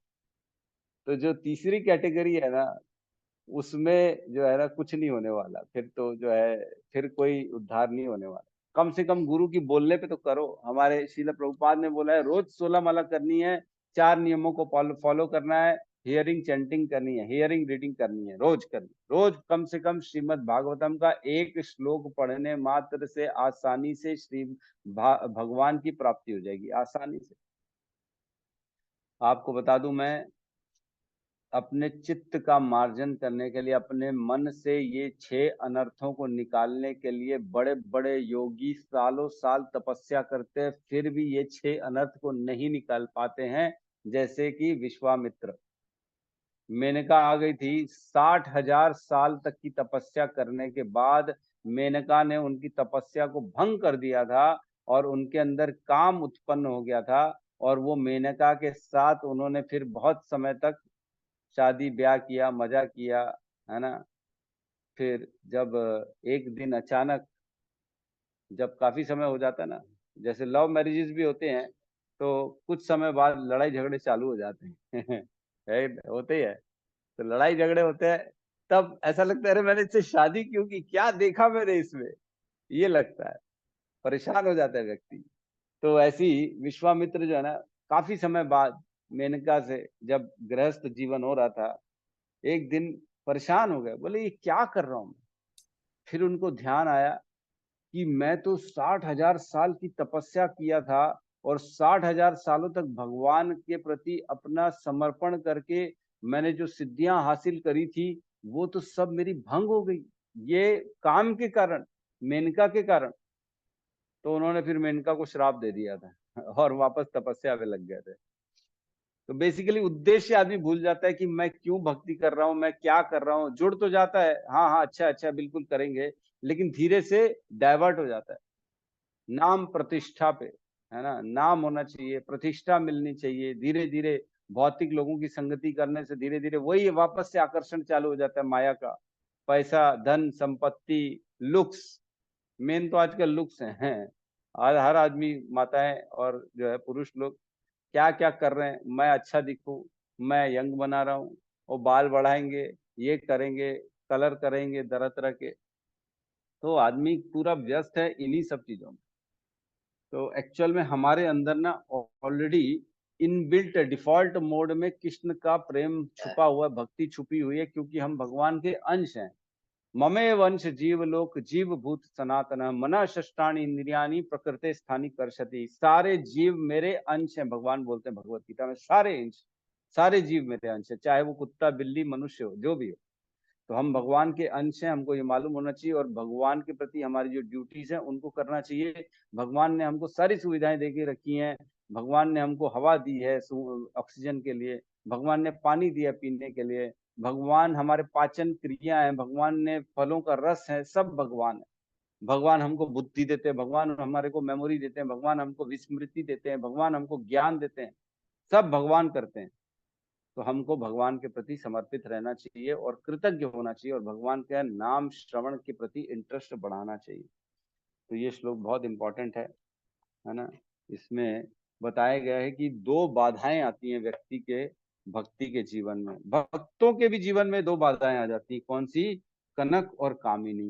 तो जो तीसरी कैटेगरी है ना, उसमें जो है ना कुछ नहीं होने वाला, फिर तो जो है फिर कोई उद्धार नहीं होने वाला। कम से कम गुरु की बोलने पे तो करो। हमारे श्रील प्रभुपाद ने बोला है रोज 16 माला करनी है, 4 नियमों को फॉलो करना है, हियरिंग चैंटिंग करनी है, हियरिंग रीडिंग करनी है, रोज करनी, रोज कम से कम श्रीमद् भागवतम का एक श्लोक पढ़ने मात्र से आसानी से श्री भगवान की प्राप्ति हो जाएगी, आसानी से। आपको बता दूं, मैं अपने चित्त का मार्जन करने के लिए, अपने मन से ये 6 अनर्थों को निकालने के लिए बड़े बड़े योगी सालों साल तपस्या करते हैं, फिर भी ये 6 अनर्थ को नहीं निकाल पाते हैं। जैसे कि विश्वामित्र, मेनका आ गई थी, 60,000 साल तक की तपस्या करने के बाद मेनका ने उनकी तपस्या को भंग कर दिया था और उनके अंदर काम उत्पन्न हो गया था, और वो मेनका के साथ उन्होंने फिर बहुत समय तक शादी ब्याह किया, मजा किया, है ना। फिर जब एक दिन अचानक, जब काफी समय हो जाता है ना, जैसे लव मैरिजेस भी होते हैं, तो कुछ समय बाद लड़ाई झगड़े चालू हो जाते हैं होते ही है। तो लड़ाई झगड़े होते हैं, तब ऐसा लगता है अरे मैंने इससे शादी क्यों की, क्या देखा मैंने इसमें, ये लगता है, परेशान हो जाता है व्यक्ति। तो ऐसी ही विश्वामित्र जो है ना, काफी समय बाद मेनका से जब गृहस्थ जीवन हो रहा था, एक दिन परेशान हो गए, बोले ये क्या कर रहा हूं। फिर उनको ध्यान आया कि मैं तो 60,000 साल की तपस्या किया था, और 60,000 सालों तक भगवान के प्रति अपना समर्पण करके मैंने जो सिद्धियां हासिल करी थी, वो तो सब मेरी भंग हो गई, ये काम के कारण, मेनका के कारण। तो उन्होंने फिर मेनका को श्राप दे दिया था और वापस तपस्या पे लग गए थे। तो बेसिकली उद्देश्य आदमी भूल जाता है कि मैं क्यों भक्ति कर रहा हूँ, मैं क्या कर रहा हूँ। जुड़ तो जाता है, हाँ हाँ अच्छा अच्छा बिल्कुल करेंगे, लेकिन धीरे से डाइवर्ट हो जाता है नाम प्रतिष्ठा पे, है ना। नाम होना चाहिए, प्रतिष्ठा मिलनी चाहिए, धीरे धीरे भौतिक लोगों की संगति करने से धीरे धीरे वही वापस से आकर्षण चालू हो जाता है माया का। पैसा, धन, संपत्ति, लुक्स, मेन तो आजकल लुक्स हैं। आज हर आदमी, माताएं और जो है पुरुष लोग क्या क्या कर रहे हैं, मैं अच्छा दिखूं, मैं यंग बना रहा हूँ, वो बाल बढ़ाएंगे, ये करेंगे, कलर करेंगे तरह तरह के। तो आदमी पूरा व्यस्त है इन्हीं सब चीजों में। तो एक्चुअल में हमारे अंदर ना ऑलरेडी इनबिल्ट डिफॉल्ट मोड में कृष्ण का प्रेम छुपा हुआ, भक्ति छुपी हुई है, क्योंकि हम भगवान के अंश हैं। ममे वंश जीव लोक जीव भूत सनातन मना षष्टाणी इंद्रियाणी प्रकृति स्थानी कर्षति। सारे जीव मेरे अंश हैं, भगवान बोलते हैं भगवत गीता में, सारे अंश, सारे जीव मेरे अंश है, चाहे वो कुत्ता बिल्ली मनुष्य हो, जो भी हो। तो हम भगवान के अंश हैं, हमको ये मालूम होना चाहिए, और भगवान के प्रति हमारी जो ड्यूटीज हैं उनको करना चाहिए। भगवान ने हमको सारी सुविधाएं दे के रखी हैं, भगवान ने हमको हवा दी है ऑक्सीजन के लिए, भगवान ने पानी दिया पीने के लिए, भगवान हमारे पाचन क्रिया है, भगवान ने फलों का रस है, सब भगवान है। भगवान हमको बुद्धि देते हैं, भगवान हमारे को मेमोरी देते हैं, भगवान हमको विस्मृति देते हैं, भगवान हमको ज्ञान देते हैं, सब भगवान करते हैं। तो हमको भगवान के प्रति समर्पित रहना चाहिए और कृतज्ञ होना चाहिए, और भगवान के नाम श्रवण के प्रति इंटरेस्ट बढ़ाना चाहिए। तो ये श्लोक बहुत इंपॉर्टेंट है ना। इसमें बताया गया है कि 2 बाधाएं आती हैं व्यक्ति के भक्ति के जीवन में, भक्तों के भी जीवन में 2 बाधाएं आ जाती हैं। कौन सी? कनक और कामिनी,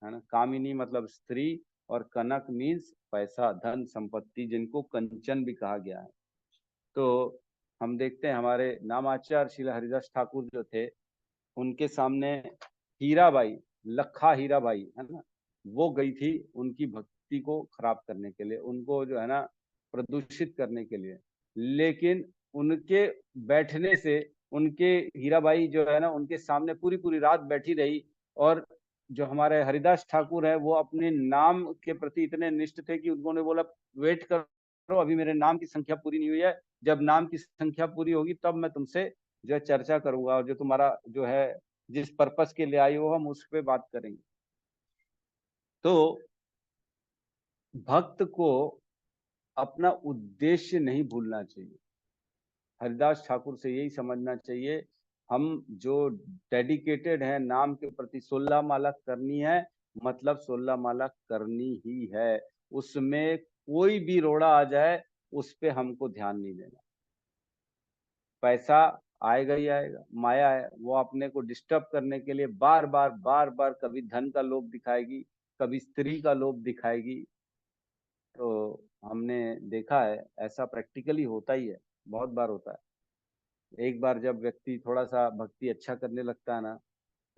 है ना। कामिनी मतलब स्त्री, और कनक मीन्स पैसा, धन, संपत्ति, जिनको कंचन भी कहा गया है। तो हम देखते हैं हमारे नामाचार्य श्री हरिदास ठाकुर जो थे, उनके सामने हीराबाई, लखा हीराबाई, है ना, वो गई थी उनकी भक्ति को खराब करने के लिए, उनको जो है ना प्रदूषित करने के लिए। लेकिन उनके बैठने से, उनके हीराबाई जो है ना उनके सामने पूरी पूरी रात बैठी रही, और जो हमारे हरिदास ठाकुर है वो अपने नाम के प्रति इतने निष्ठ थे कि उन्होंने बोला वेट करो, अभी मेरे नाम की संख्या पूरी नहीं हुई है, जब नाम की संख्या पूरी होगी तब मैं तुमसे जो है चर्चा करूंगा, और जो तुम्हारा जो है जिस पर्पस के लिए आई हो हम उस पर बात करेंगे। तो भक्त को अपना उद्देश्य नहीं भूलना चाहिए। हरिदास ठाकुर से यही समझना चाहिए, हम जो डेडिकेटेड हैं नाम के प्रति, 16 माला करनी है मतलब 16 माला करनी ही है, उसमें कोई भी रोड़ा आ जाए उस पे हमको ध्यान नहीं देना। पैसा आएगा ही आएगा, माया है, वो अपने को डिस्टर्ब करने के लिए बार बार कभी धन का लोभ दिखाएगी, कभी स्त्री का लोभ दिखाएगी, तो हमने देखा है ऐसा प्रैक्टिकली होता ही है, बहुत बार होता है। एक बार जब व्यक्ति थोड़ा सा भक्ति अच्छा करने लगता है ना,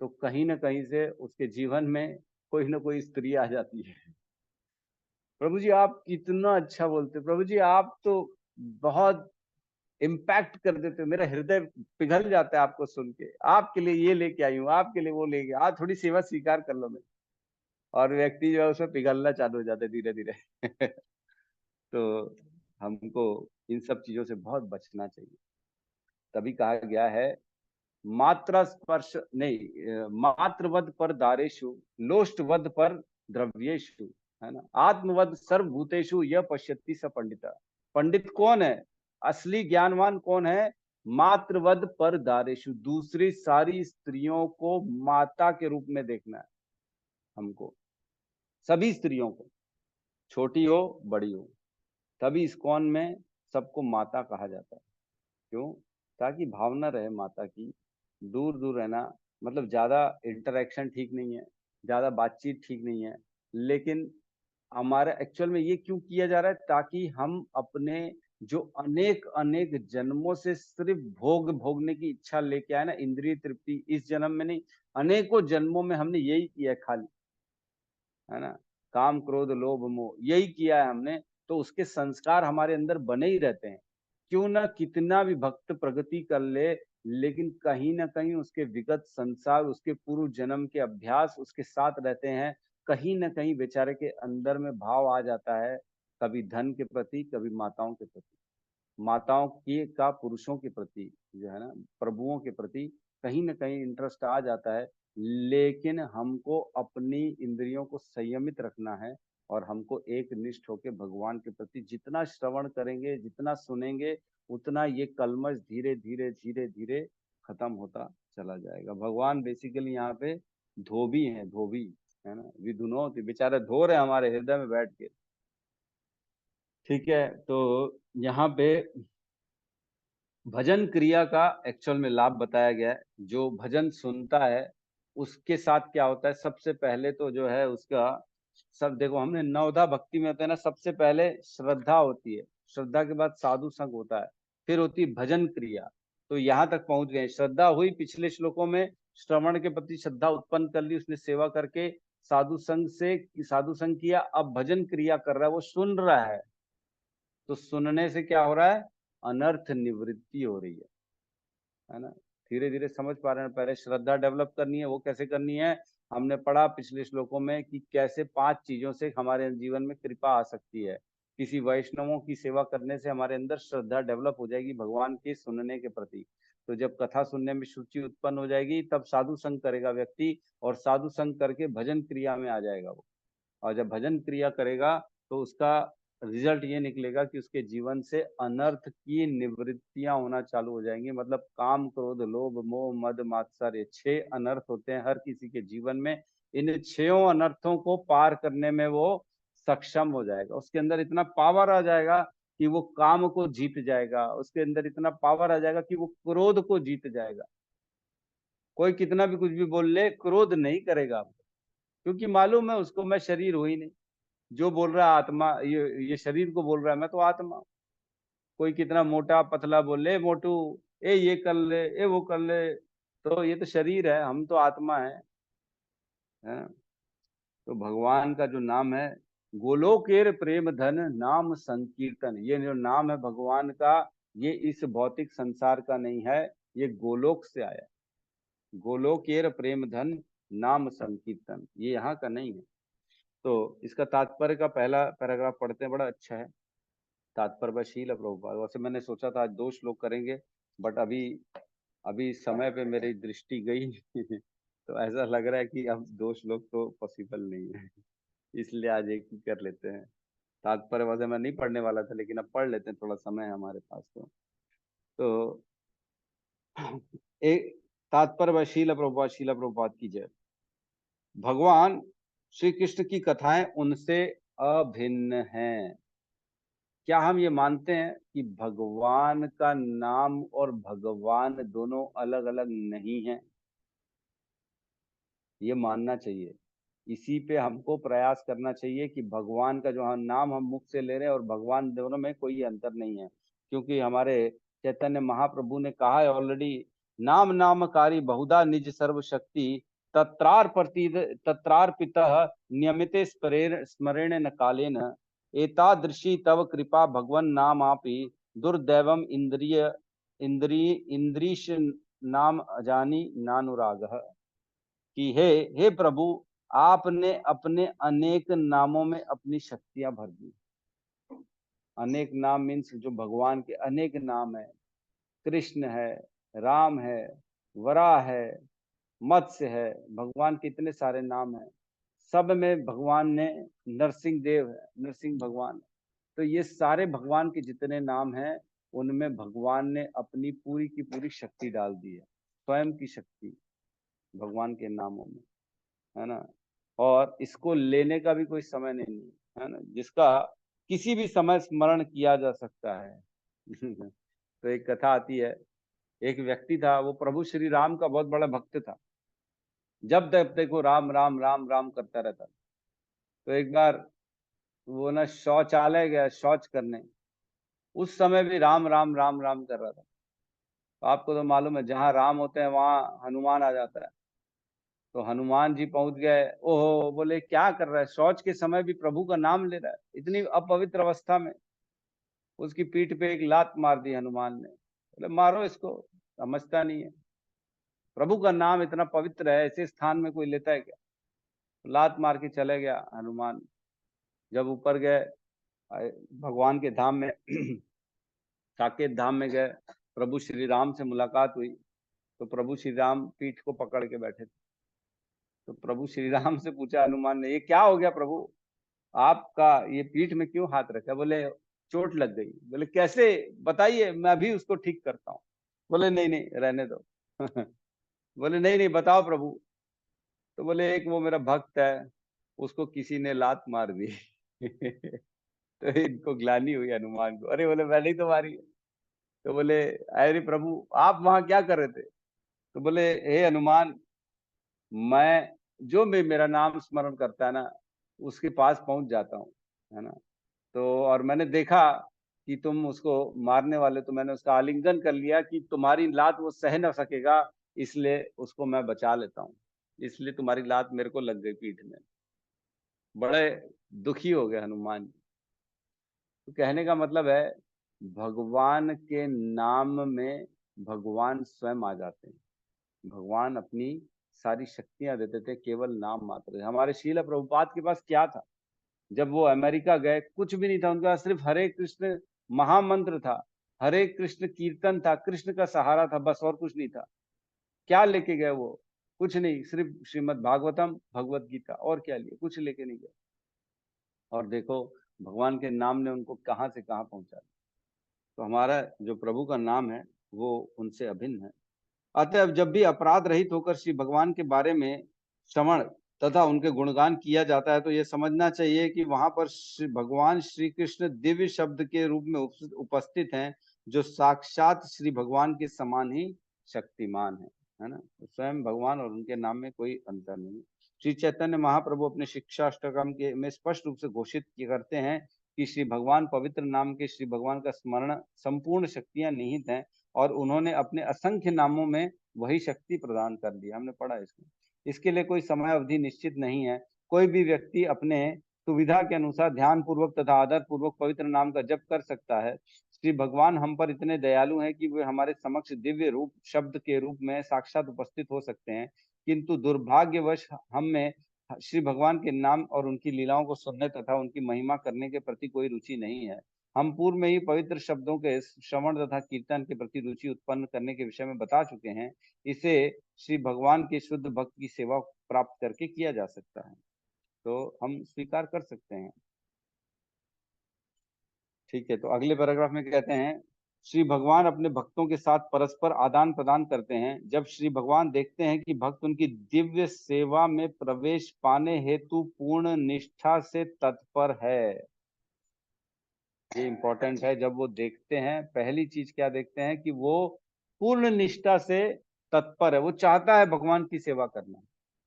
तो कहीं ना कहीं से उसके जीवन में कोई ना कोई स्त्री आ जाती है। प्रभु जी आप कितना अच्छा बोलते हो, प्रभु जी आप तो बहुत इम्पैक्ट कर देते हो, मेरा हृदय पिघल जाता है आपको सुन के, आपके लिए ये लेके आई हूँ, आपके लिए वो लेके, आप थोड़ी सेवा स्वीकार कर लो मेरी। और व्यक्ति जो है उसमें पिघलना चालू हो जाता है धीरे धीरे। तो हमको इन सब चीजों से बहुत बचना चाहिए। तभी कहा गया है मात्रा स्पर्श नहीं, मात्रवद पर दारेशु, लोष्टवद पर द्रव्येशु, है ना, आत्मवद सर्वभूतेषु यह पश्यति स पंडिता। पंडित कौन है, असली ज्ञानवान कौन है, मात्रवद पर दारेशु, दूसरी सारी स्त्रियों को माता के रूप में देखना है हमको, सभी स्त्रियों को, छोटी हो बड़ी हो। तभी इस्कॉन में सबको माता कहा जाता है। क्यों? ताकि भावना रहे माता की। दूर दूर रहना मतलब ज्यादा इंटरेक्शन ठीक नहीं है, ज्यादा बातचीत ठीक नहीं है, लेकिन हमारा एक्चुअल में ये क्यों किया जा रहा है, ताकि हम अपने जो अनेक अनेक जन्मों से सिर्फ भोग भोगने की इच्छा लेके आए ना, इंद्रिय तृप्ति, इस जन्म में नहीं, अनेकों जन्मों में हमने यही किया है खाली, है ना, काम क्रोध लोभ मोह यही किया है हमने। तो उसके संस्कार हमारे अंदर बने ही रहते हैं। क्यों ना कितना भी भक्त प्रगति कर ले, लेकिन कहीं ना कहीं उसके विगत संसार, उसके पूर्व जन्म के अभ्यास उसके साथ रहते हैं। कहीं ना कहीं बेचारे के अंदर में भाव आ जाता है, कभी धन के प्रति, कभी माताओं के प्रति, माताओं की का पुरुषों के प्रति, जो है ना, प्रभुओं के प्रति कहीं ना कहीं इंटरेस्ट आ जाता है। लेकिन हमको अपनी इंद्रियों को संयमित रखना है, और हमको एक निष्ठ होकर भगवान के प्रति जितना श्रवण करेंगे, जितना सुनेंगे, उतना ये कलमश धीरे धीरे धीरे धीरे खत्म होता चला जाएगा। भगवान बेसिकली यहाँ पे धोबी हैं, धोबी, है ना, विधुनोति, बेचारे धो रहे हैं हमारे हृदय में बैठ के। ठीक है, तो यहाँ पे भजन क्रिया का एक्चुअल में लाभ बताया गया है। जो भजन सुनता है उसके साथ क्या होता है, सबसे पहले तो जो है उसका सब, देखो हमने नवधा भक्ति में होता है ना, सबसे पहले श्रद्धा होती है, श्रद्धा के बाद साधु संग होता है, फिर होती है भजन क्रिया। तो यहाँ तक पहुंच गए, श्रद्धा हुई पिछले श्लोकों में, श्रवण के प्रति श्रद्धा उत्पन्न कर ली उसने सेवा करके, साधु संग से साधु संग किया, अब भजन क्रिया कर रहा है, वो सुन रहा है। तो सुनने से क्या हो रहा है, अनर्थ निवृत्ति हो रही है ना। धीरे धीरे समझ पा रहे हैं, पहले श्रद्धा डेवलप करनी है, वो कैसे करनी है, हमने पढ़ा पिछले श्लोकों में कि कैसे 5 चीजों से हमारे जीवन में कृपा आ सकती है। किसी वैष्णवों की सेवा करने से हमारे अंदर श्रद्धा डेवलप हो जाएगी भगवान के सुनने के प्रति। तो जब कथा सुनने में शुचि उत्पन्न हो जाएगी, तब साधु संग करेगा व्यक्ति, और साधु संग करके भजन क्रिया में आ जाएगा वो। और जब भजन क्रिया करेगा तो उसका रिजल्ट ये निकलेगा कि उसके जीवन से अनर्थ की निवृत्तियां होना चालू हो जाएंगी। मतलब काम क्रोध लोभ मोह मद मात्सर्य, 6 अनर्थ होते हैं हर किसी के जीवन में। इन 6 अनर्थों को पार करने में वो सक्षम हो जाएगा, उसके अंदर इतना पावर आ जाएगा कि वो काम को जीत जाएगा, उसके अंदर इतना पावर आ जाएगा कि वो क्रोध को जीत जाएगा। कोई कितना भी कुछ भी बोल ले, क्रोध नहीं करेगा, क्योंकि मालूम है उसको मैं शरीर हूं ही नहीं। जो बोल रहा है आत्मा, ये शरीर को बोल रहा है, मैं तो आत्मा। कोई कितना मोटा पतला बोल ले, मोटू, ए ये कर ले, ए वो कर ले, तो ये तो शरीर है, हम तो आत्मा है। तो भगवान का जो नाम है, गोलोकेर प्रेम धन नाम संकीर्तन, ये जो नाम है भगवान का, ये इस भौतिक संसार का नहीं है, ये गोलोक से आया। गोलोकेर प्रेम धन नाम संकीर्तन, ये यहाँ का नहीं है। तो इसका तात्पर्य का पहला पैराग्राफ पढ़ते हैं, बड़ा अच्छा है। तात्पर्यशील प्रभुपाद, वैसे मैंने सोचा था आज 2 श्लोक करेंगे, बट अभी अभी समय पे मेरी दृष्टि गई। तो ऐसा लग रहा है कि अब 2 श्लोक तो पॉसिबल नहीं है। इसलिए आज एक ही कर लेते हैं। तात्पर्य वैसे मैं नहीं पढ़ने वाला था, लेकिन अब पढ़ लेते हैं, थोड़ा समय है हमारे पास। तो एक तात्पर्यशील प्रभुपाद, शीला प्रभुपाद की जय। भगवान श्री कृष्ण की कथाएं उनसे अभिन्न हैं। क्या हम ये मानते हैं कि भगवान का नाम और भगवान दोनों अलग अलग नहीं है? ये मानना चाहिए। इसी पे हमको प्रयास करना चाहिए कि भगवान का जो नाम हम मुख से ले रहे हैं और भगवान, दोनों में कोई अंतर नहीं है। क्योंकि हमारे चैतन्य महाप्रभु ने कहा है ऑलरेडी, नाम नामकारी बहुधा निज सर्व शक्ति तत्रार्पितः नियमिते स्मरेण न कालेन एतादृशी तव कृपा भगवन् नामापि दुर्दैवम इंद्रीश नाम अजानी नानुरागः। कि हे प्रभु, आपने अपने अनेक नामों में अपनी शक्तियां भर दी। अनेक नाम मीन्स जो भगवान के अनेक नाम है, कृष्ण है, राम है, वराह है, मत्स्य है, भगवान के इतने सारे नाम हैं। सब में भगवान ने, नरसिंह देव है, नरसिंह भगवान। तो ये सारे भगवान के जितने नाम हैं उनमें भगवान ने अपनी पूरी की पूरी शक्ति डाल दी है, स्वयं की शक्ति भगवान के नामों में, है ना। और इसको लेने का भी कोई समय नहीं है ना, जिसका किसी भी समय स्मरण किया जा सकता है। तो एक कथा आती है, एक व्यक्ति था, वो प्रभु श्री राम का बहुत बड़ा भक्त था। जब तक देखो राम राम राम राम करता रहता। तो एक बार वो ना शौचालय गया शौच करने, उस समय भी राम राम राम राम कर रहा था। तो आपको तो मालूम है, जहां राम होते हैं वहां हनुमान आ जाता है। तो हनुमान जी पहुंच गए। ओहो, बोले क्या कर रहा है, शौच के समय भी प्रभु का नाम ले रहा है, इतनी अपवित्र अवस्था में। उसकी पीठ पे एक लात मार दी हनुमान ने। बोले मारो इसको, समझता नहीं है, प्रभु का नाम इतना पवित्र है, ऐसे स्थान में कोई लेता है क्या। लात मार के चले गया हनुमान। जब ऊपर गए भगवान के धाम में साकेत धाम में गए, प्रभु श्री राम से मुलाकात हुई। तो प्रभु श्री राम पीठ को पकड़ के बैठे थे। तो प्रभु श्री राम से पूछा हनुमान ने, ये क्या हो गया प्रभु, आपका ये पीठ में क्यों हाथ रखा। बोले चोट लग गई। बोले कैसे, बताइए, मैं अभी उसको ठीक करता हूँ। बोले नहीं नहीं रहने दो। बोले नहीं नहीं बताओ प्रभु। तो बोले एक वो मेरा भक्त है, उसको किसी ने लात मार दी। तो इनको ग्लानि हुई हनुमान को। अरे बोले मैंने ही तो मारी है। तो बोले अरे प्रभु आप वहां क्या कर रहे थे। तो बोले हे हनुमान, मैं जो भी मेरा नाम स्मरण करता है ना, उसके पास पहुंच जाता हूँ, है ना। तो और मैंने देखा कि तुम उसको मारने वाले, तो मैंने उसका आलिंगन कर लिया कि तुम्हारी लात वो सह न सकेगा, इसलिए उसको मैं बचा लेता हूँ। इसलिए तुम्हारी लात मेरे को लग गई पीठ में। बड़े दुखी हो गए हनुमान जी। तो कहने का मतलब है, भगवान के नाम में भगवान स्वयं आ जाते हैं। भगवान अपनी सारी शक्तियां देते थे केवल नाम मात्र। हमारे शील प्रभुपाद के पास क्या था, जब वो अमेरिका गए कुछ भी नहीं था उनके पास, सिर्फ हरे कृष्ण महामंत्र था, हरे कृष्ण कीर्तन था, कृष्ण का सहारा था, बस और कुछ नहीं था। क्या लेके गए वो, कुछ नहीं, सिर्फ श्रीमद् भागवतम भगवत गीता, और क्या लिए, कुछ लेके नहीं गए। और देखो भगवान के नाम ने उनको कहां से कहां पहुंचा दिया। तो हमारा जो प्रभु का नाम है वो उनसे अभिन्न है। अतः जब भी अपराध रहित होकर श्री भगवान के बारे में श्रवण तथा उनके गुणगान किया जाता है, तो यह समझना चाहिए कि वहां पर श्री भगवान श्री कृष्ण दिव्य शब्द के रूप में उपस्थित हैं, जो साक्षात श्री भगवान के समान ही शक्तिमान है ना। तो स्वयं भगवान और उनके नाम में कोई अंतर नहीं। श्री चैतन्य महाप्रभु अपने शिक्षाष्टकम के में स्पष्ट रूप से घोषित करते हैं कि श्री भगवान पवित्र नाम के श्री भगवान का स्मरण संपूर्ण शक्तियां निहित हैं, और उन्होंने अपने असंख्य नामों में वही शक्ति प्रदान कर दी। हमने पढ़ा इसमें। इसके लिए कोई समय अवधि निश्चित नहीं है। कोई भी व्यक्ति अपने सुविधा के अनुसार ध्यान पूर्वक तथा आदर पूर्वक पवित्र नाम का जप कर सकता है। श्री भगवान हम पर इतने दयालु हैं कि वे हमारे समक्ष दिव्य रूप शब्द के रूप में साक्षात उपस्थित हो सकते हैं, किंतु दुर्भाग्यवश हम में श्री भगवान के नाम और उनकी लीलाओं को सुनने तथा उनकी महिमा करने के प्रति कोई रुचि नहीं है। हम पूर्व में ही पवित्र शब्दों के श्रवण तथा कीर्तन के प्रति रुचि उत्पन्न करने के विषय में बता चुके हैं। इसे श्री भगवान के शुद्ध भक्त की सेवा प्राप्त करके किया जा सकता है। तो हम स्वीकार कर सकते हैं। ठीक है, तो अगले पैराग्राफ में कहते हैं, श्री भगवान अपने भक्तों के साथ परस्पर आदान प्रदान करते हैं। जब श्री भगवान देखते हैं कि भक्त उनकी दिव्य सेवा में प्रवेश पाने हेतु पूर्ण निष्ठा से तत्पर है। ये इंपॉर्टेंट है। जब वो देखते हैं, पहली चीज क्या देखते हैं कि वो पूर्ण निष्ठा से तत्पर है, वो चाहता है भगवान की सेवा करना,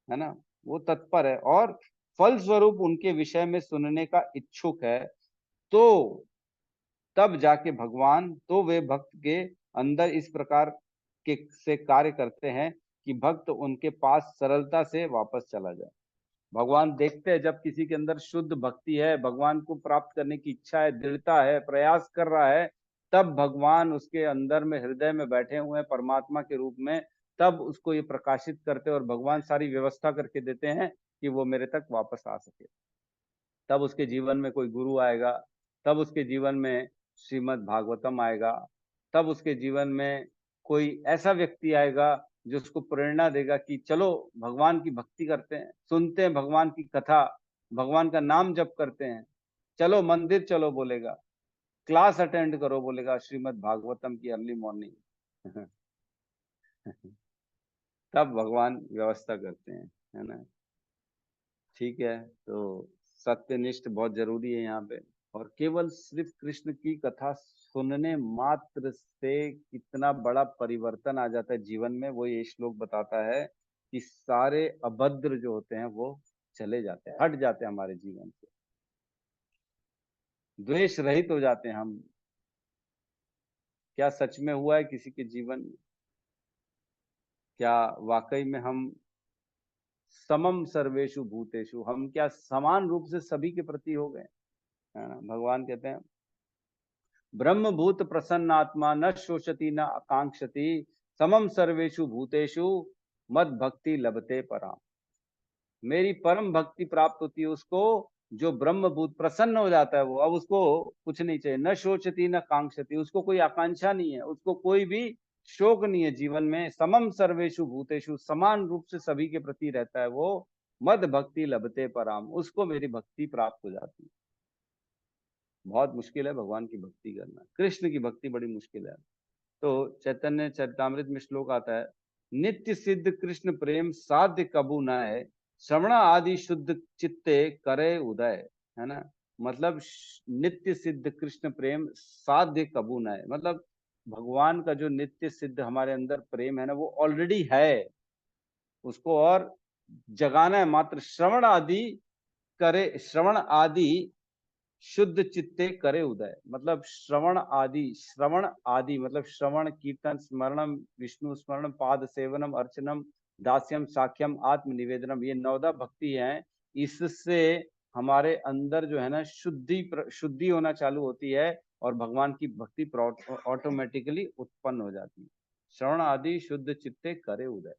है ना। वो तत्पर है और फल स्वरूप उनके विषय में सुनने का इच्छुक है, तो तब जाके भगवान, तो वे भक्त के अंदर इस प्रकार के से कार्य करते हैं कि भक्त उनके पास सरलता से वापस चला जाए। भगवान देखते हैं जब किसी के अंदर शुद्ध भक्ति है, भगवान को प्राप्त करने की इच्छा है, दृढ़ता है, प्रयास कर रहा है, तब भगवान उसके अंदर में हृदय में बैठे हुए हैं परमात्मा के रूप में, तब उसको ये प्रकाशित करते हैं और भगवान सारी व्यवस्था करके देते हैं कि वो मेरे तक वापस आ सके। तब उसके जीवन में कोई गुरु आएगा, तब उसके जीवन में श्रीमद् भागवतम आएगा, तब उसके जीवन में कोई ऐसा व्यक्ति आएगा जो उसको प्रेरणा देगा कि चलो भगवान की भक्ति करते हैं, सुनते हैं भगवान की कथा, भगवान का नाम जप करते हैं, चलो मंदिर चलो बोलेगा, क्लास अटेंड करो बोलेगा श्रीमद् भागवतम की अर्ली मॉर्निंग। तब भगवान व्यवस्था करते हैं, है ना। ठीक है, तो सत्यनिष्ठ बहुत जरूरी है यहाँ पे। और केवल सिर्फ कृष्ण की कथा सुनने मात्र से कितना बड़ा परिवर्तन आ जाता है जीवन में, वो ये श्लोक बताता है कि सारे अभद्र जो होते हैं वो चले जाते हैं, हट जाते हैं हमारे जीवन से, द्वेष रहित हो जाते हैं हम। क्या सच में हुआ है किसी के जीवन में? क्या वाकई में हम समम सर्वेषु भूतेषु, हम क्या समान रूप से सभी के प्रति हो गए, है ना। भगवान कहते हैं ब्रह्मभूत प्रसन्नात्मा न शोषति न आकांक्षति समम सर्वेषु भूतेषु मद भक्ति लभते पराम। मेरी परम भक्ति प्राप्त होती है उसको जो ब्रह्मभूत प्रसन्न हो जाता है, वो अब उसको कुछ नहीं चाहिए, न शोचती न कांक्षति, उसको कोई आकांक्षा नहीं है, उसको कोई भी शोक नहीं है जीवन में। समम सर्वेषु भूतेषु, समान रूप से सभी के प्रति रहता है वो। मद भक्ति लभते पराम, उसको मेरी भक्ति प्राप्त हो जाती है। बहुत मुश्किल है भगवान की भक्ति करना, कृष्ण की भक्ति बड़ी मुश्किल है। तो चैतन्य चरितामृत में श्लोक आता है, नित्य सिद्ध कृष्ण प्रेम साध्य कबू न है, श्रवण आदि शुद्ध चित्ते करे उदय, है ना। मतलब नित्य सिद्ध कृष्ण प्रेम साध्य कबू न है, मतलब भगवान का जो नित्य सिद्ध हमारे अंदर प्रेम है ना, वो ऑलरेडी है, उसको और जगाना है मात्र। श्रवण आदि करे, श्रवण आदि शुद्ध चित्ते करे उदय, मतलब श्रवण आदि, श्रवण आदि मतलब श्रवण, कीर्तन, स्मरणम, विष्णु स्मरणम, पाद सेवनम, अर्चनम, दास्यम, साख्यम, आत्म निवेदनम, ये 9 भक्ति हैं। इससे हमारे अंदर जो है ना शुद्धि होना चालू होती है और भगवान की भक्ति ऑटोमेटिकली उत्पन्न हो जाती है। श्रवण आदि शुद्ध चित्ते करे उदय,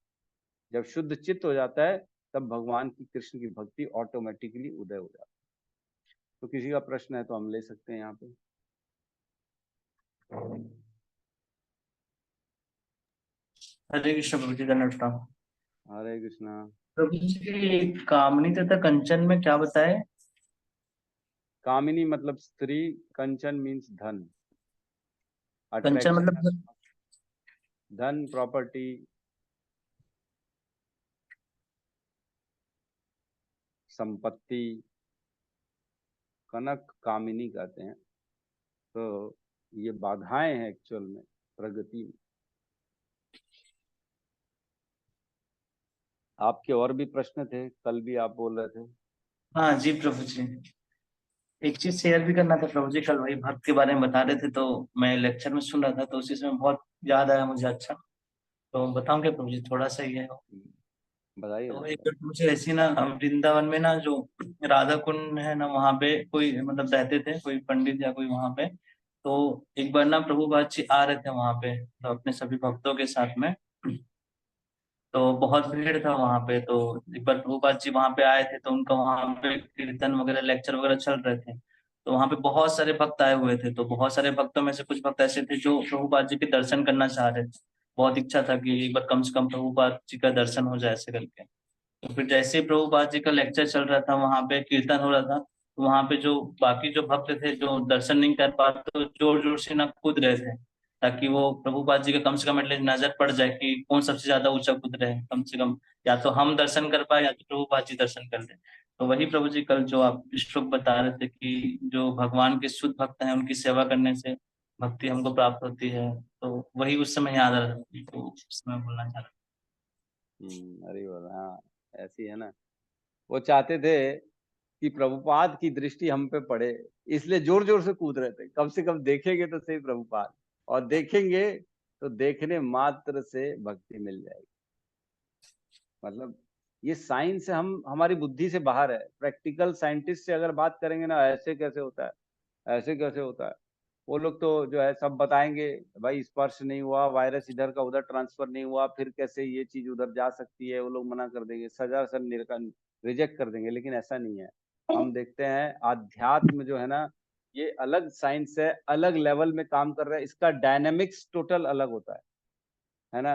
जब शुद्ध चित्त हो जाता है तब भगवान की, कृष्ण की भक्ति ऑटोमेटिकली उदय हो जाती है। तो किसी का प्रश्न है तो हम ले सकते हैं यहाँ पे। हरे कृष्ण प्रभु जी, धन्यवाद प्रणाम। हरे कृष्णा। प्रभु जी, कामनी तथा कंचन में क्या बताए? कामिनी मतलब स्त्री, कंचन मीन्स धन, कंचन अट्रैक्शन, मतलब? धन, प्रॉपर्टी, संपत्ति, कनक कामिनी कहते हैं। तो ये बाधाएं हैं एक्चुअल में प्रगति में। आपके और भी प्रश्न थे, कल भी आप बोल रहे थे। हाँ जी प्रभु जी, एक चीज शेयर भी करना था प्रभु जी। कल वही भक्त के बारे में बता रहे थे, तो मैं लेक्चर में सुन रहा था, तो उसी समय बहुत याद आया मुझे। अच्छा, तो बताऊंगे प्रभु जी, थोड़ा सा ही है। बताइए ना, तो एक बताइए। मुझे ऐसी ना, वृंदावन में ना जो राधा कुंड है ना, वहाँ पे कोई मतलब रहते थे कोई पंडित या कोई वहाँ पे। तो एक बार ना प्रभुपाद जी आ रहे थे वहाँ पे, तो अपने सभी भक्तों के साथ में। तो बहुत भीड़ था वहाँ पे। तो एक बार प्रभुपाद जी वहाँ पे आए थे, तो उनका वहाँ पे कीर्तन वगैरह, लेक्चर वगैरह चल रहे थे। तो वहाँ पे बहुत सारे भक्त आए हुए थे। तो बहुत सारे भक्तों में से कुछ भक्त ऐसे थे जो प्रभुपाद जी के दर्शन करना चाह रहे थे। बहुत इच्छा था कि एक बार कम से कम प्रभुपाद जी का दर्शन हो जाए ऐसे करके। तो फिर जैसे ही प्रभुपाद जी का लेक्चर चल रहा था, वहां पे कीर्तन हो रहा था, तो वहां पे जो बाकी जो भक्त थे जो दर्शन नहीं कर पाते, तो जोर जोर से ना कूद रहे थे, ताकि वो प्रभुपाद जी का कम से कम एटलीस्ट नजर पड़ जाए कि कौन सबसे ज्यादा ऊंचा कूद रहे हैं। कम से कम या तो हम दर्शन कर पाए या तो प्रभुपाद जी दर्शन कर ले। तो वही प्रभु जी कल जो आप श्लोक बता रहे थे कि जो भगवान के शुद्ध भक्त हैं उनकी सेवा करने से भक्ति हमको प्राप्त होती है, तो वही उस समय याद आ रहा था, तो उस समय बोलना चाह रहा अरे वाला, हाँ ऐसी है ना। वो चाहते थे कि प्रभुपाद की दृष्टि हम पे पड़े, इसलिए जोर जोर से कूद रहे थे, कम से कम देखेंगे तो सही प्रभुपाद, और देखेंगे तो देखने मात्र से भक्ति मिल जाएगी। मतलब ये साइंस हम हमारी बुद्धि से बाहर है। प्रैक्टिकल साइंटिस्ट से अगर बात करेंगे ना, ऐसे कैसे होता है, ऐसे कैसे होता है, वो लोग तो जो है सब बताएंगे, भाई स्पर्श नहीं हुआ, वायरस इधर का उधर ट्रांसफर नहीं हुआ, फिर कैसे ये चीज उधर जा सकती है, वो लोग मना कर देंगे, सजा सर रिजेक्ट कर देंगे। लेकिन ऐसा नहीं है। हम देखते हैं आध्यात्म जो है ना, ये अलग साइंस है, अलग लेवल में काम कर रहा है, इसका डायनेमिक्स टोटल अलग होता है ना।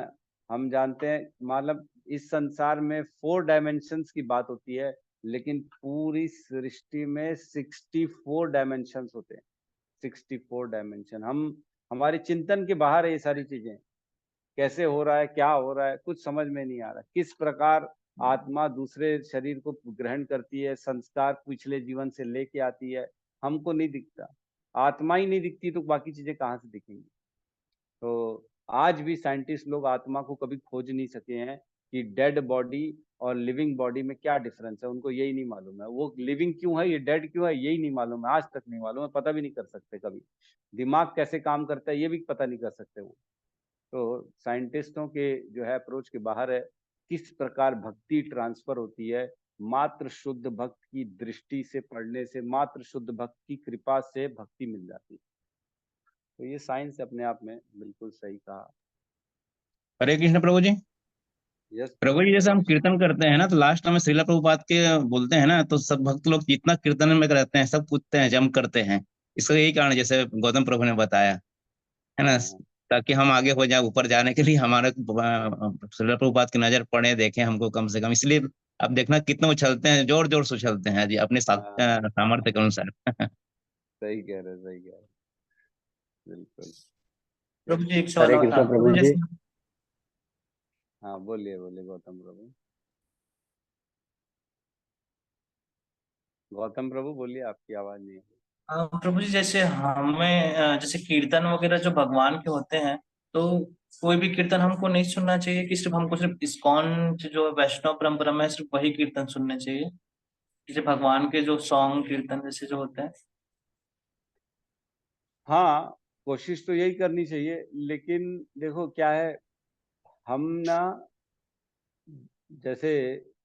हम जानते हैं मतलब इस संसार में 4 डायमेंशंस की बात होती है, लेकिन पूरी सृष्टि में 64 डायमेंशंस होते हैं। 64 डायमेंशन। हम हमारे चिंतन के बाहर है ये सारी चीजें। कैसे हो रहा है, क्या हो रहा है, कुछ समझ में नहीं आ रहा। किस प्रकार आत्मा दूसरे शरीर को ग्रहण करती है, संस्कार पिछले जीवन से लेके आती है, हमको नहीं दिखता। आत्मा ही नहीं दिखती तो बाकी चीजें कहाँ से दिखेंगी। तो आज भी साइंटिस्ट लोग आत्मा को कभी खोज नहीं सके हैं कि डेड बॉडी और लिविंग बॉडी में क्या डिफरेंस है, उनको यही नहीं मालूम है। वो लिविंग क्यों है, ये डेड क्यों है, यही नहीं मालूम है, आज तक नहीं मालूम है, पता भी नहीं कर सकते कभी। दिमाग कैसे काम करता है ये भी पता नहीं कर सकते वो। तो साइंटिस्टों के जो है अप्रोच के बाहर है किस प्रकार भक्ति ट्रांसफर होती है मात्र शुद्ध भक्त की दृष्टि से पढ़ने से, मात्र शुद्ध भक्त की कृपा से भक्ति मिल जाती है। तो ये साइंस अपने आप में बिल्कुल सही कहा। हरे कृष्ण प्रभु जी। यस प्रभु जी, जैसे हरे हम कृष्ण। कीर्तन करते हैं ना, तो लास्ट में श्रीला प्रभुपाद के बोलते हैं ना, तो सब भक्त लोग जितना कीर्तन में रहते हैं सब पूछते हैं, जम करते हैं। इसका यही कारण, जैसे गौतम प्रभु ने बताया, है ना, हाँ ताकि हम आगे हो जाए, ऊपर जाने के लिए हमारे श्रीला प्रभुपाद की नजर पड़े, देखें हमको कम से कम। इसलिए अब देखना कितने उछलते हैं, जोर जोर से उछलते हैं जी, अपने हाँ, सामर्थ्य के अनुसार। सही कह रहे, सही कह रहे, बिल्कुल। प्रभु जी एक सवाल हरे और था। कृष्ण प्रभु प्रभु जी। जैसे हाँ बोलिए बोलिए गौतम प्रभु। गौतम प्रभु बोलिए, आपकी आवाज नहीं है। प्रभु जी जैसे हमें जैसे कीर्तन वगैरह जो भगवान के होते हैं, तो कोई भी कीर्तन हमको नहीं सुनना चाहिए कि सिर्फ हमको सिर्फ इस्कॉन जो वैष्णव परंपरा में है, सिर्फ वही कीर्तन सुनने चाहिए, जैसे भगवान के जो सॉन्ग कीर्तन जैसे जो होते हैं? हाँ, कोशिश तो यही करनी चाहिए, लेकिन देखो क्या है, हम ना जैसे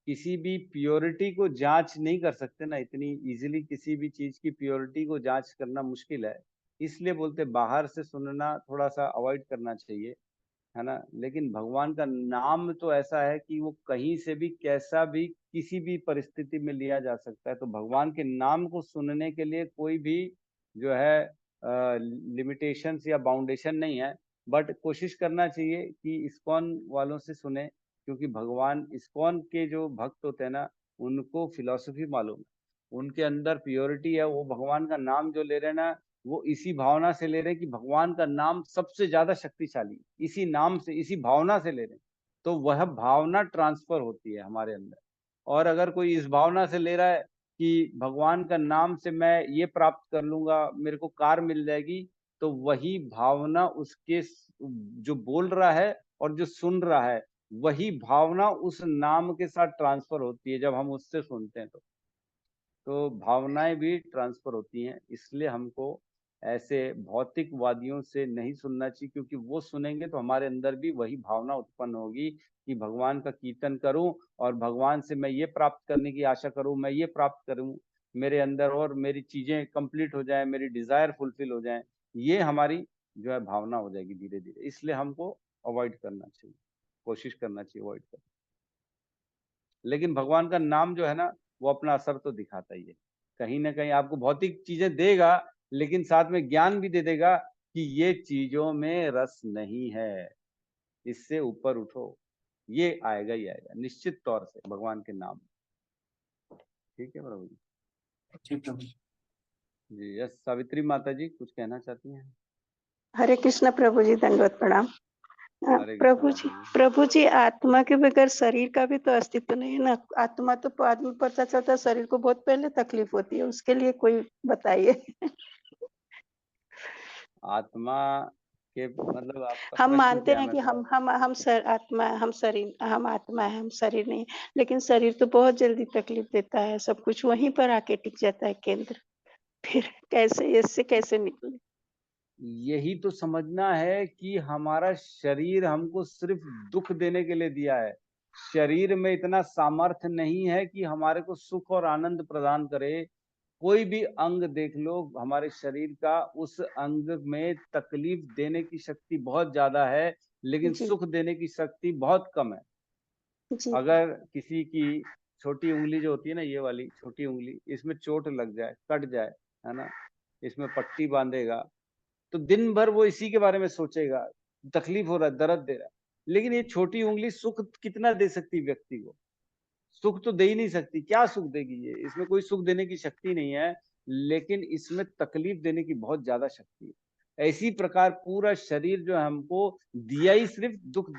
किसी भी प्योरिटी को जांच नहीं कर सकते ना इतनी इजीली। किसी भी चीज की प्योरिटी को जांच करना मुश्किल है, इसलिए बोलते बाहर से सुनना थोड़ा सा अवॉइड करना चाहिए, है ना। लेकिन भगवान का नाम तो ऐसा है कि वो कहीं से भी कैसा भी किसी भी परिस्थिति में लिया जा सकता है। तो भगवान के नाम को सुनने के लिए कोई भी जो है लिमिटेशंस या बाउंडेशन नहीं है। बट कोशिश करना चाहिए कि इस्कॉन वालों से सुने, क्योंकि भगवान इस्कॉन के जो भक्त होते हैं ना, उनको फिलॉसफी मालूम है, उनके अंदर प्योरिटी है। वो भगवान का नाम जो ले रहे हैं ना, वो इसी भावना से ले रहे हैं कि भगवान का नाम सबसे ज्यादा शक्तिशाली, इसी नाम से, इसी भावना से ले रहे हैं। तो वह भावना ट्रांसफर होती है हमारे अंदर। और अगर कोई इस भावना से ले रहा है कि भगवान का नाम से मैं ये प्राप्त कर लूंगा, मेरे को कार मिल जाएगी, तो वही भावना उसके जो बोल रहा है और जो सुन रहा है, वही भावना उस नाम के साथ ट्रांसफर होती है जब हम उससे सुनते हैं। तो भावनाएं भी ट्रांसफर होती हैं। इसलिए हमको ऐसे भौतिकवादियों से नहीं सुनना चाहिए, क्योंकि वो सुनेंगे तो हमारे अंदर भी वही भावना उत्पन्न होगी कि भगवान का कीर्तन करूं और भगवान से मैं ये प्राप्त करने की आशा करूं, मैं ये प्राप्त करूं, मेरे अंदर और मेरी चीजें कंप्लीट हो जाए, मेरी डिजायर फुलफिल हो जाए। ये हमारी जो है भावना हो जाएगी धीरे धीरे। इसलिए हमको अवॉइड करना चाहिए, कोशिश करना चाहिए अवॉइड करना। लेकिन भगवान का नाम जो है ना, वो अपना असर तो दिखाता ही है। कहीं ना कहीं आपको भौतिक चीजें देगा, लेकिन साथ में ज्ञान भी दे देगा कि ये चीजों में रस नहीं है, इससे ऊपर उठो। ये आएगा ही आएगा निश्चित तौर से भगवान के नाम। ठीक है प्रभु जी। ठीक प्रभु जी। जी यस, सावित्री माता जी कुछ कहना चाहती हैं? हरे कृष्ण प्रभु जी, दंडवत प्रणाम। हरे कृष्णा माता जी। प्रभु जी, आत्मा के बगैर शरीर का भी तो अस्तित्व नहीं है ना। आत्मा तो बाद में पता चलता है, शरीर को बहुत पहले तकलीफ होती है, उसके लिए कोई बताइए। आत्मा कि मतलब आपका हम प्रश्न मानते क्या है, हैं मैं कि थोड़ा हम सर आत्मा हम शरीर हम आत्मा है, हम शरीर नहीं है। लेकिन शरीर तो बहुत जल्दी तकलीफ देता है, सब कुछ वहीं पर आके टिक जाता है केंद्र। फिर कैसे इससे कैसे निकले? यही तो समझना है कि हमारा शरीर हमको सिर्फ दुख देने के लिए दिया है। शरीर में इतना सामर्थ्य नहीं है कि हमारे को सुख और आनंद प्रदान करे। कोई भी अंग देख लो हमारे शरीर का, उस अंग में तकलीफ देने की शक्ति बहुत ज्यादा है, लेकिन जी, सुख देने की शक्ति बहुत कम है। जी, अगर किसी की छोटी उंगली जो होती है ना, ये वाली छोटी उंगली, इसमें चोट लग जाए, कट जाए, है ना, इसमें पट्टी बांधेगा, तो दिन भर वो इसी के बारे में सोचेगा, तकलीफ हो रहा है, दर्द दे रहा है। लेकिन ये छोटी उंगली सुख कितना दे सकती व्यक्ति को? सुख तो दे ही नहीं सकती। क्या सुख देगी ये? इसमें कोई सुख देने की शक्ति नहीं है, लेकिन इसमें तकलीफ देने की बहुत ज्यादा शक्ति है। ऐसी प्रकार पूरा शरीर जो है हमको दिया ही सिर्फ दुख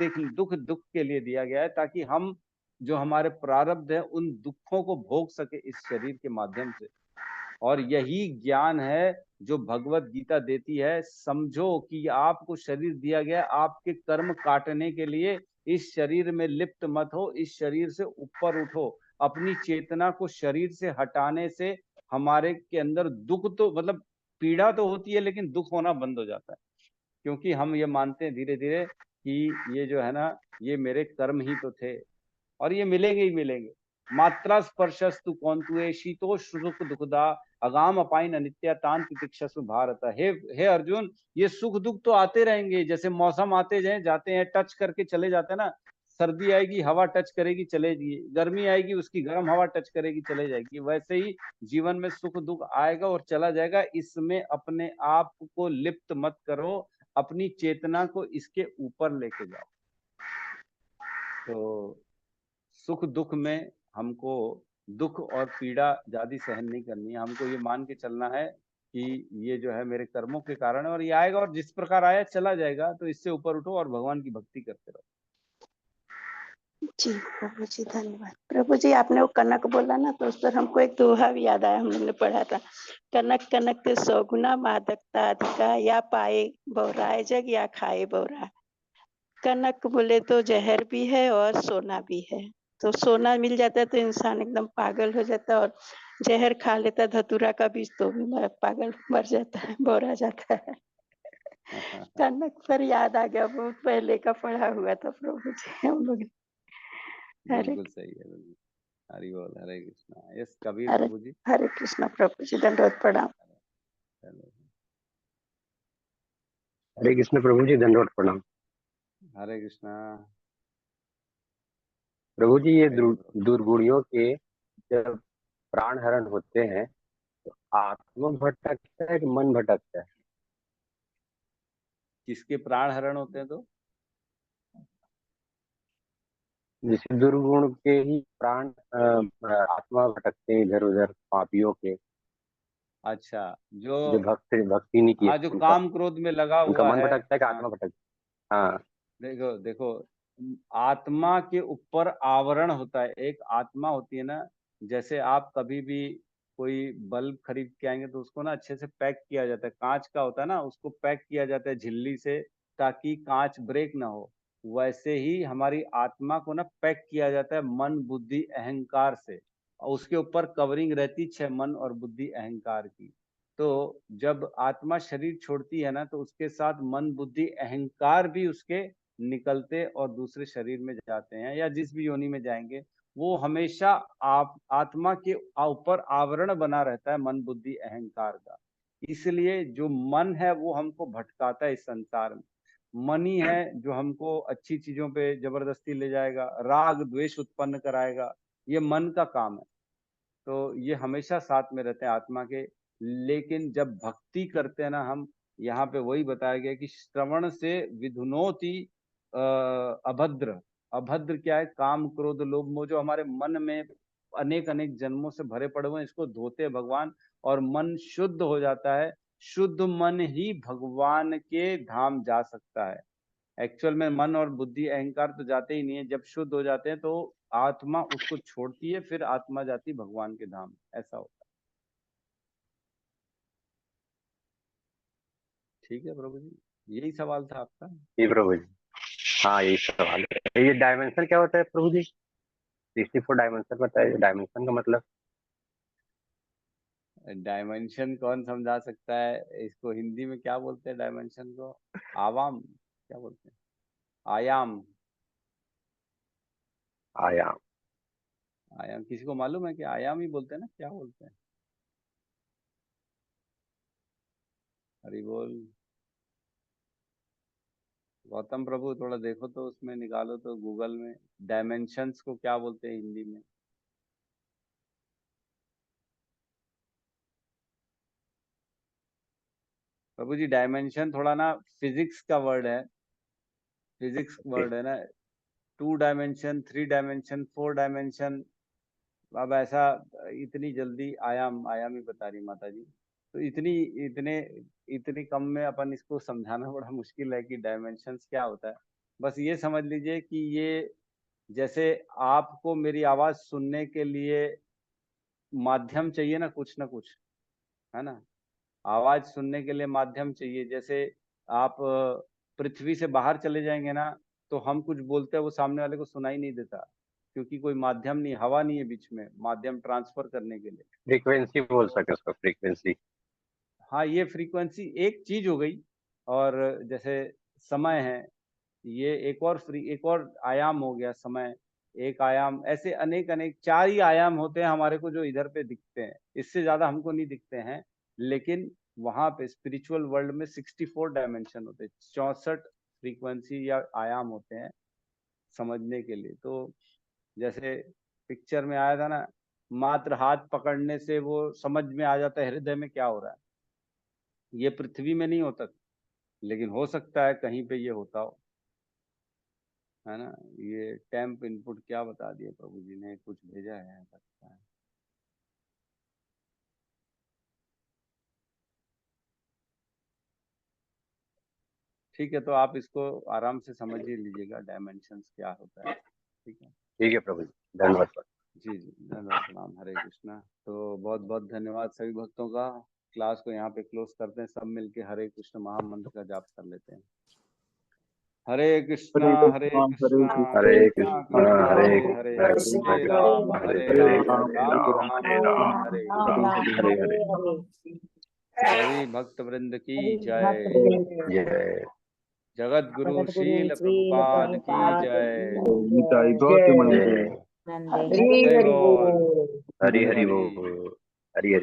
दुख के लिए दिया गया है, ताकि हम जो हमारे प्रारब्ध है उन दुखों को भोग सके इस शरीर के माध्यम से। और यही ज्ञान है जो भगवत गीता देती है। समझो कि आपको शरीर दिया गया आपके कर्म काटने के लिए। इस शरीर में लिप्त मत हो, इस शरीर से ऊपर उठो। अपनी चेतना को शरीर से हटाने से हमारे के अंदर दुख तो मतलब पीड़ा तो होती है, लेकिन दुख होना बंद हो जाता है। क्योंकि हम ये मानते हैं धीरे धीरे कि ये जो है ना, ये मेरे कर्म ही तो थे और ये मिलेंगे ही मिलेंगे। मात्रा स्पर्शस्तु कौंतुए शीतोष सुख दुखदा अगाम अपाइन अनित्या तान तितिक्षसु भारत। हे अर्जुन, ये सुख दुख तो आते रहेंगे, जैसे मौसम आते जाए जाते हैं, टच करके चले जाते हैं ना। सर्दी आएगी हवा टच करेगी चलेगी, गर्मी आएगी उसकी गर्म हवा टच करेगी चले जाएगी। वैसे ही जीवन में सुख दुख आएगा और चला जाएगा। इसमें अपने आप को लिप्त मत करो, अपनी चेतना को इसके ऊपर लेके जाओ। तो सुख दुख में हमको दुख और पीड़ा ज्यादा सहन नहीं करनी है। हमको ये मान के चलना है कि ये जो है मेरे कर्मों के कारण है और ये आएगा और जिस प्रकार आया चला जाएगा। तो इससे ऊपर उठो और भगवान की भक्ति करते रहो। जी प्रभु जी धन्यवाद। प्रभु जी आपने वो कनक बोला ना, तो उस पर हमको एक दोहा भी याद आया, हम लोग ने पढ़ा था। कनक कनक के 100 गुना मादकता अधिका, या पाए बौराए जग या खाए बौरा। कनक बोले तो जहर भी है और सोना भी है। तो सोना मिल जाता है तो इंसान एकदम पागल हो जाता है, और जहर खा लेता धतूरा का बीज तो भी पागल मर जाता है, बौरा जाता है। कनक पर याद आ गया, बहुत पहले का पढ़ा हुआ था प्रभु जी हम लोग। हरे बिल्कुल सही है, बिल्कुल। हरि बोल, हरे कृष्णा। यस कबीर हरे प्रभु जी। हरे कृष्णा प्रभु जी, दंडवत प्रणाम। चलो, हरे कृष्ण प्रभु जी, दंडवत प्रणाम। हरे कृष्णा। प्रभु जी, ये कहिए प्रभु। दुर्गुणियों के जब प्राण हरण होते हैं तो आत्मा भटकता है कि मन भटकता है? किसके प्राण हरण होते हैं तो? जैसे दुर्गुण के ही प्राण आत्मा भटकते हैं इधर उधर, पापियों के, अच्छा, जो जो भक्ति नहीं किए हाँ, जो उनका काम क्रोध में लगा उनका हुआ मन है। भटकता है कि हाँ, आत्मा भटकता है? हाँ। देखो देखो, आत्मा के ऊपर आवरण होता है। एक आत्मा होती है ना, जैसे आप कभी भी कोई बल्ब खरीद के आएंगे तो उसको ना अच्छे से पैक किया जाता है। कांच का होता है ना, उसको पैक किया जाता है झिल्ली से, ताकि कांच ब्रेक ना हो। वैसे ही हमारी आत्मा को ना पैक किया जाता है मन बुद्धि अहंकार से, और उसके ऊपर कवरिंग रहती 6 मन और बुद्धि अहंकार की। तो जब आत्मा शरीर छोड़ती है ना, तो उसके साथ मन बुद्धि अहंकार भी उसके निकलते और दूसरे शरीर में जाते हैं, या जिस भी योनि में जाएंगे। वो हमेशा आप आत्मा के ऊपर आवरण बना रहता है मन बुद्धि अहंकार का। इसलिए जो मन है वो हमको भटकाता है इस संसार में। मन ही है जो हमको अच्छी चीजों पे जबरदस्ती ले जाएगा, राग द्वेष उत्पन्न कराएगा। ये मन का काम है। तो ये हमेशा साथ में रहते हैं आत्मा के। लेकिन जब भक्ति करते हैं ना हम, यहाँ पे वही बताया गया कि श्रवण से विधुनोति अभद्र। अभद्र क्या है? काम क्रोध लोभ मोह, जो हमारे मन में अनेक अनेक जन्मों से भरे पड़े हुए हैं, इसको धोते हैं भगवान, और मन शुद्ध हो जाता है। शुद्ध मन ही भगवान के धाम जा सकता है। एक्चुअल में मन और बुद्धि अहंकार तो जाते ही नहीं है। जब शुद्ध हो जाते हैं तो आत्मा उसको छोड़ती है, फिर आत्मा जाती भगवान के धाम। ऐसा होता है। ठीक है प्रभु जी, यही सवाल था आपका। जी प्रभु जी, हाँ यही सवाल है। ये डायमेंशन क्या होता है प्रभु जी? 64 डायमेंशन बताइए, डायमेंशन का मतलब। डायमेंशन कौन समझा सकता है इसको? हिंदी में क्या बोलते हैं डायमेंशन को? आवाम क्या बोलते हैं? आयाम। आयाम। आयाम किसी को मालूम है कि आयाम ही बोलते हैं ना, क्या बोलते हैं? हरि बोल। गौतम प्रभु थोड़ा देखो तो, उसमें निकालो तो गूगल में, डायमेंशंस को क्या बोलते हैं हिंदी में? प्रभु जी डायमेंशन थोड़ा ना फिजिक्स का वर्ड है, फिजिक्स वर्ड है ना। 2 डायमेंशन, 3 डायमेंशन, 4 डायमेंशन। अब ऐसा इतनी जल्दी आयाम आयाम ही बता रही माता जी, तो इतनी कम में अपन इसको समझाना बड़ा मुश्किल है कि डायमेंशंस क्या होता है। बस ये समझ लीजिए कि ये जैसे आपको मेरी आवाज सुनने के लिए माध्यम चाहिए ना कुछ, है ना? आवाज सुनने के लिए माध्यम चाहिए। जैसे आप पृथ्वी से बाहर चले जाएंगे ना, तो हम कुछ बोलते हैं वो सामने वाले को सुनाई नहीं देता, क्योंकि कोई माध्यम नहीं, हवा नहीं है बीच में माध्यम ट्रांसफर करने के लिए। फ्रीक्वेंसी बोल सकते हैं उसको, फ्रीक्वेंसी। हाँ, ये फ्रीक्वेंसी एक चीज हो गई। और जैसे समय है, ये एक और आयाम हो गया समय। एक आयाम, ऐसे अनेक अनेक 4 ही आयाम होते हैं हमारे को जो इधर पे दिखते हैं, इससे ज्यादा हमको नहीं दिखते हैं। लेकिन वहां पे स्पिरिचुअल वर्ल्ड में 64 डायमेंशन होते हैं, 64 फ्रीक्वेंसी या आयाम होते हैं समझने के लिए। तो जैसे पिक्चर में आया था ना, मात्र हाथ पकड़ने से वो समझ में आ जाता है हृदय में क्या हो रहा है। ये पृथ्वी में नहीं होता, लेकिन हो सकता है कहीं पे ये होता हो, है ना? ये टेम्प इनपुट क्या बता दिया प्रभु जी ने, कुछ भेजा है लगता है। ठीक है, तो आप इसको आराम से समझ ही लीजिएगा डायमेंशंस क्या होता है। ठीक है, ठीक है प्रभु जी, धन्यवाद। जी जी, धन्यवाद, प्रणाम, हरे कृष्णा। तो बहुत बहुत धन्यवाद सभी भक्तों का। क्लास को यहाँ पे क्लोज करते हैं, सब मिलके हरे कृष्ण महामंत्र का जाप कर लेते हैं। हरे कृष्णा हरे कृष्णा हरे कृष्णा कृष्णा कृष्णा हरे हरे हरे, हरे राम हरे राम राम राम हरे हरे। सभी भक्त वृंद की जय। जय। जगत गुरु शील प्रभुपाद की जय। जय। जय गौर। हरि हरि हरि। बोल। हरि हरि।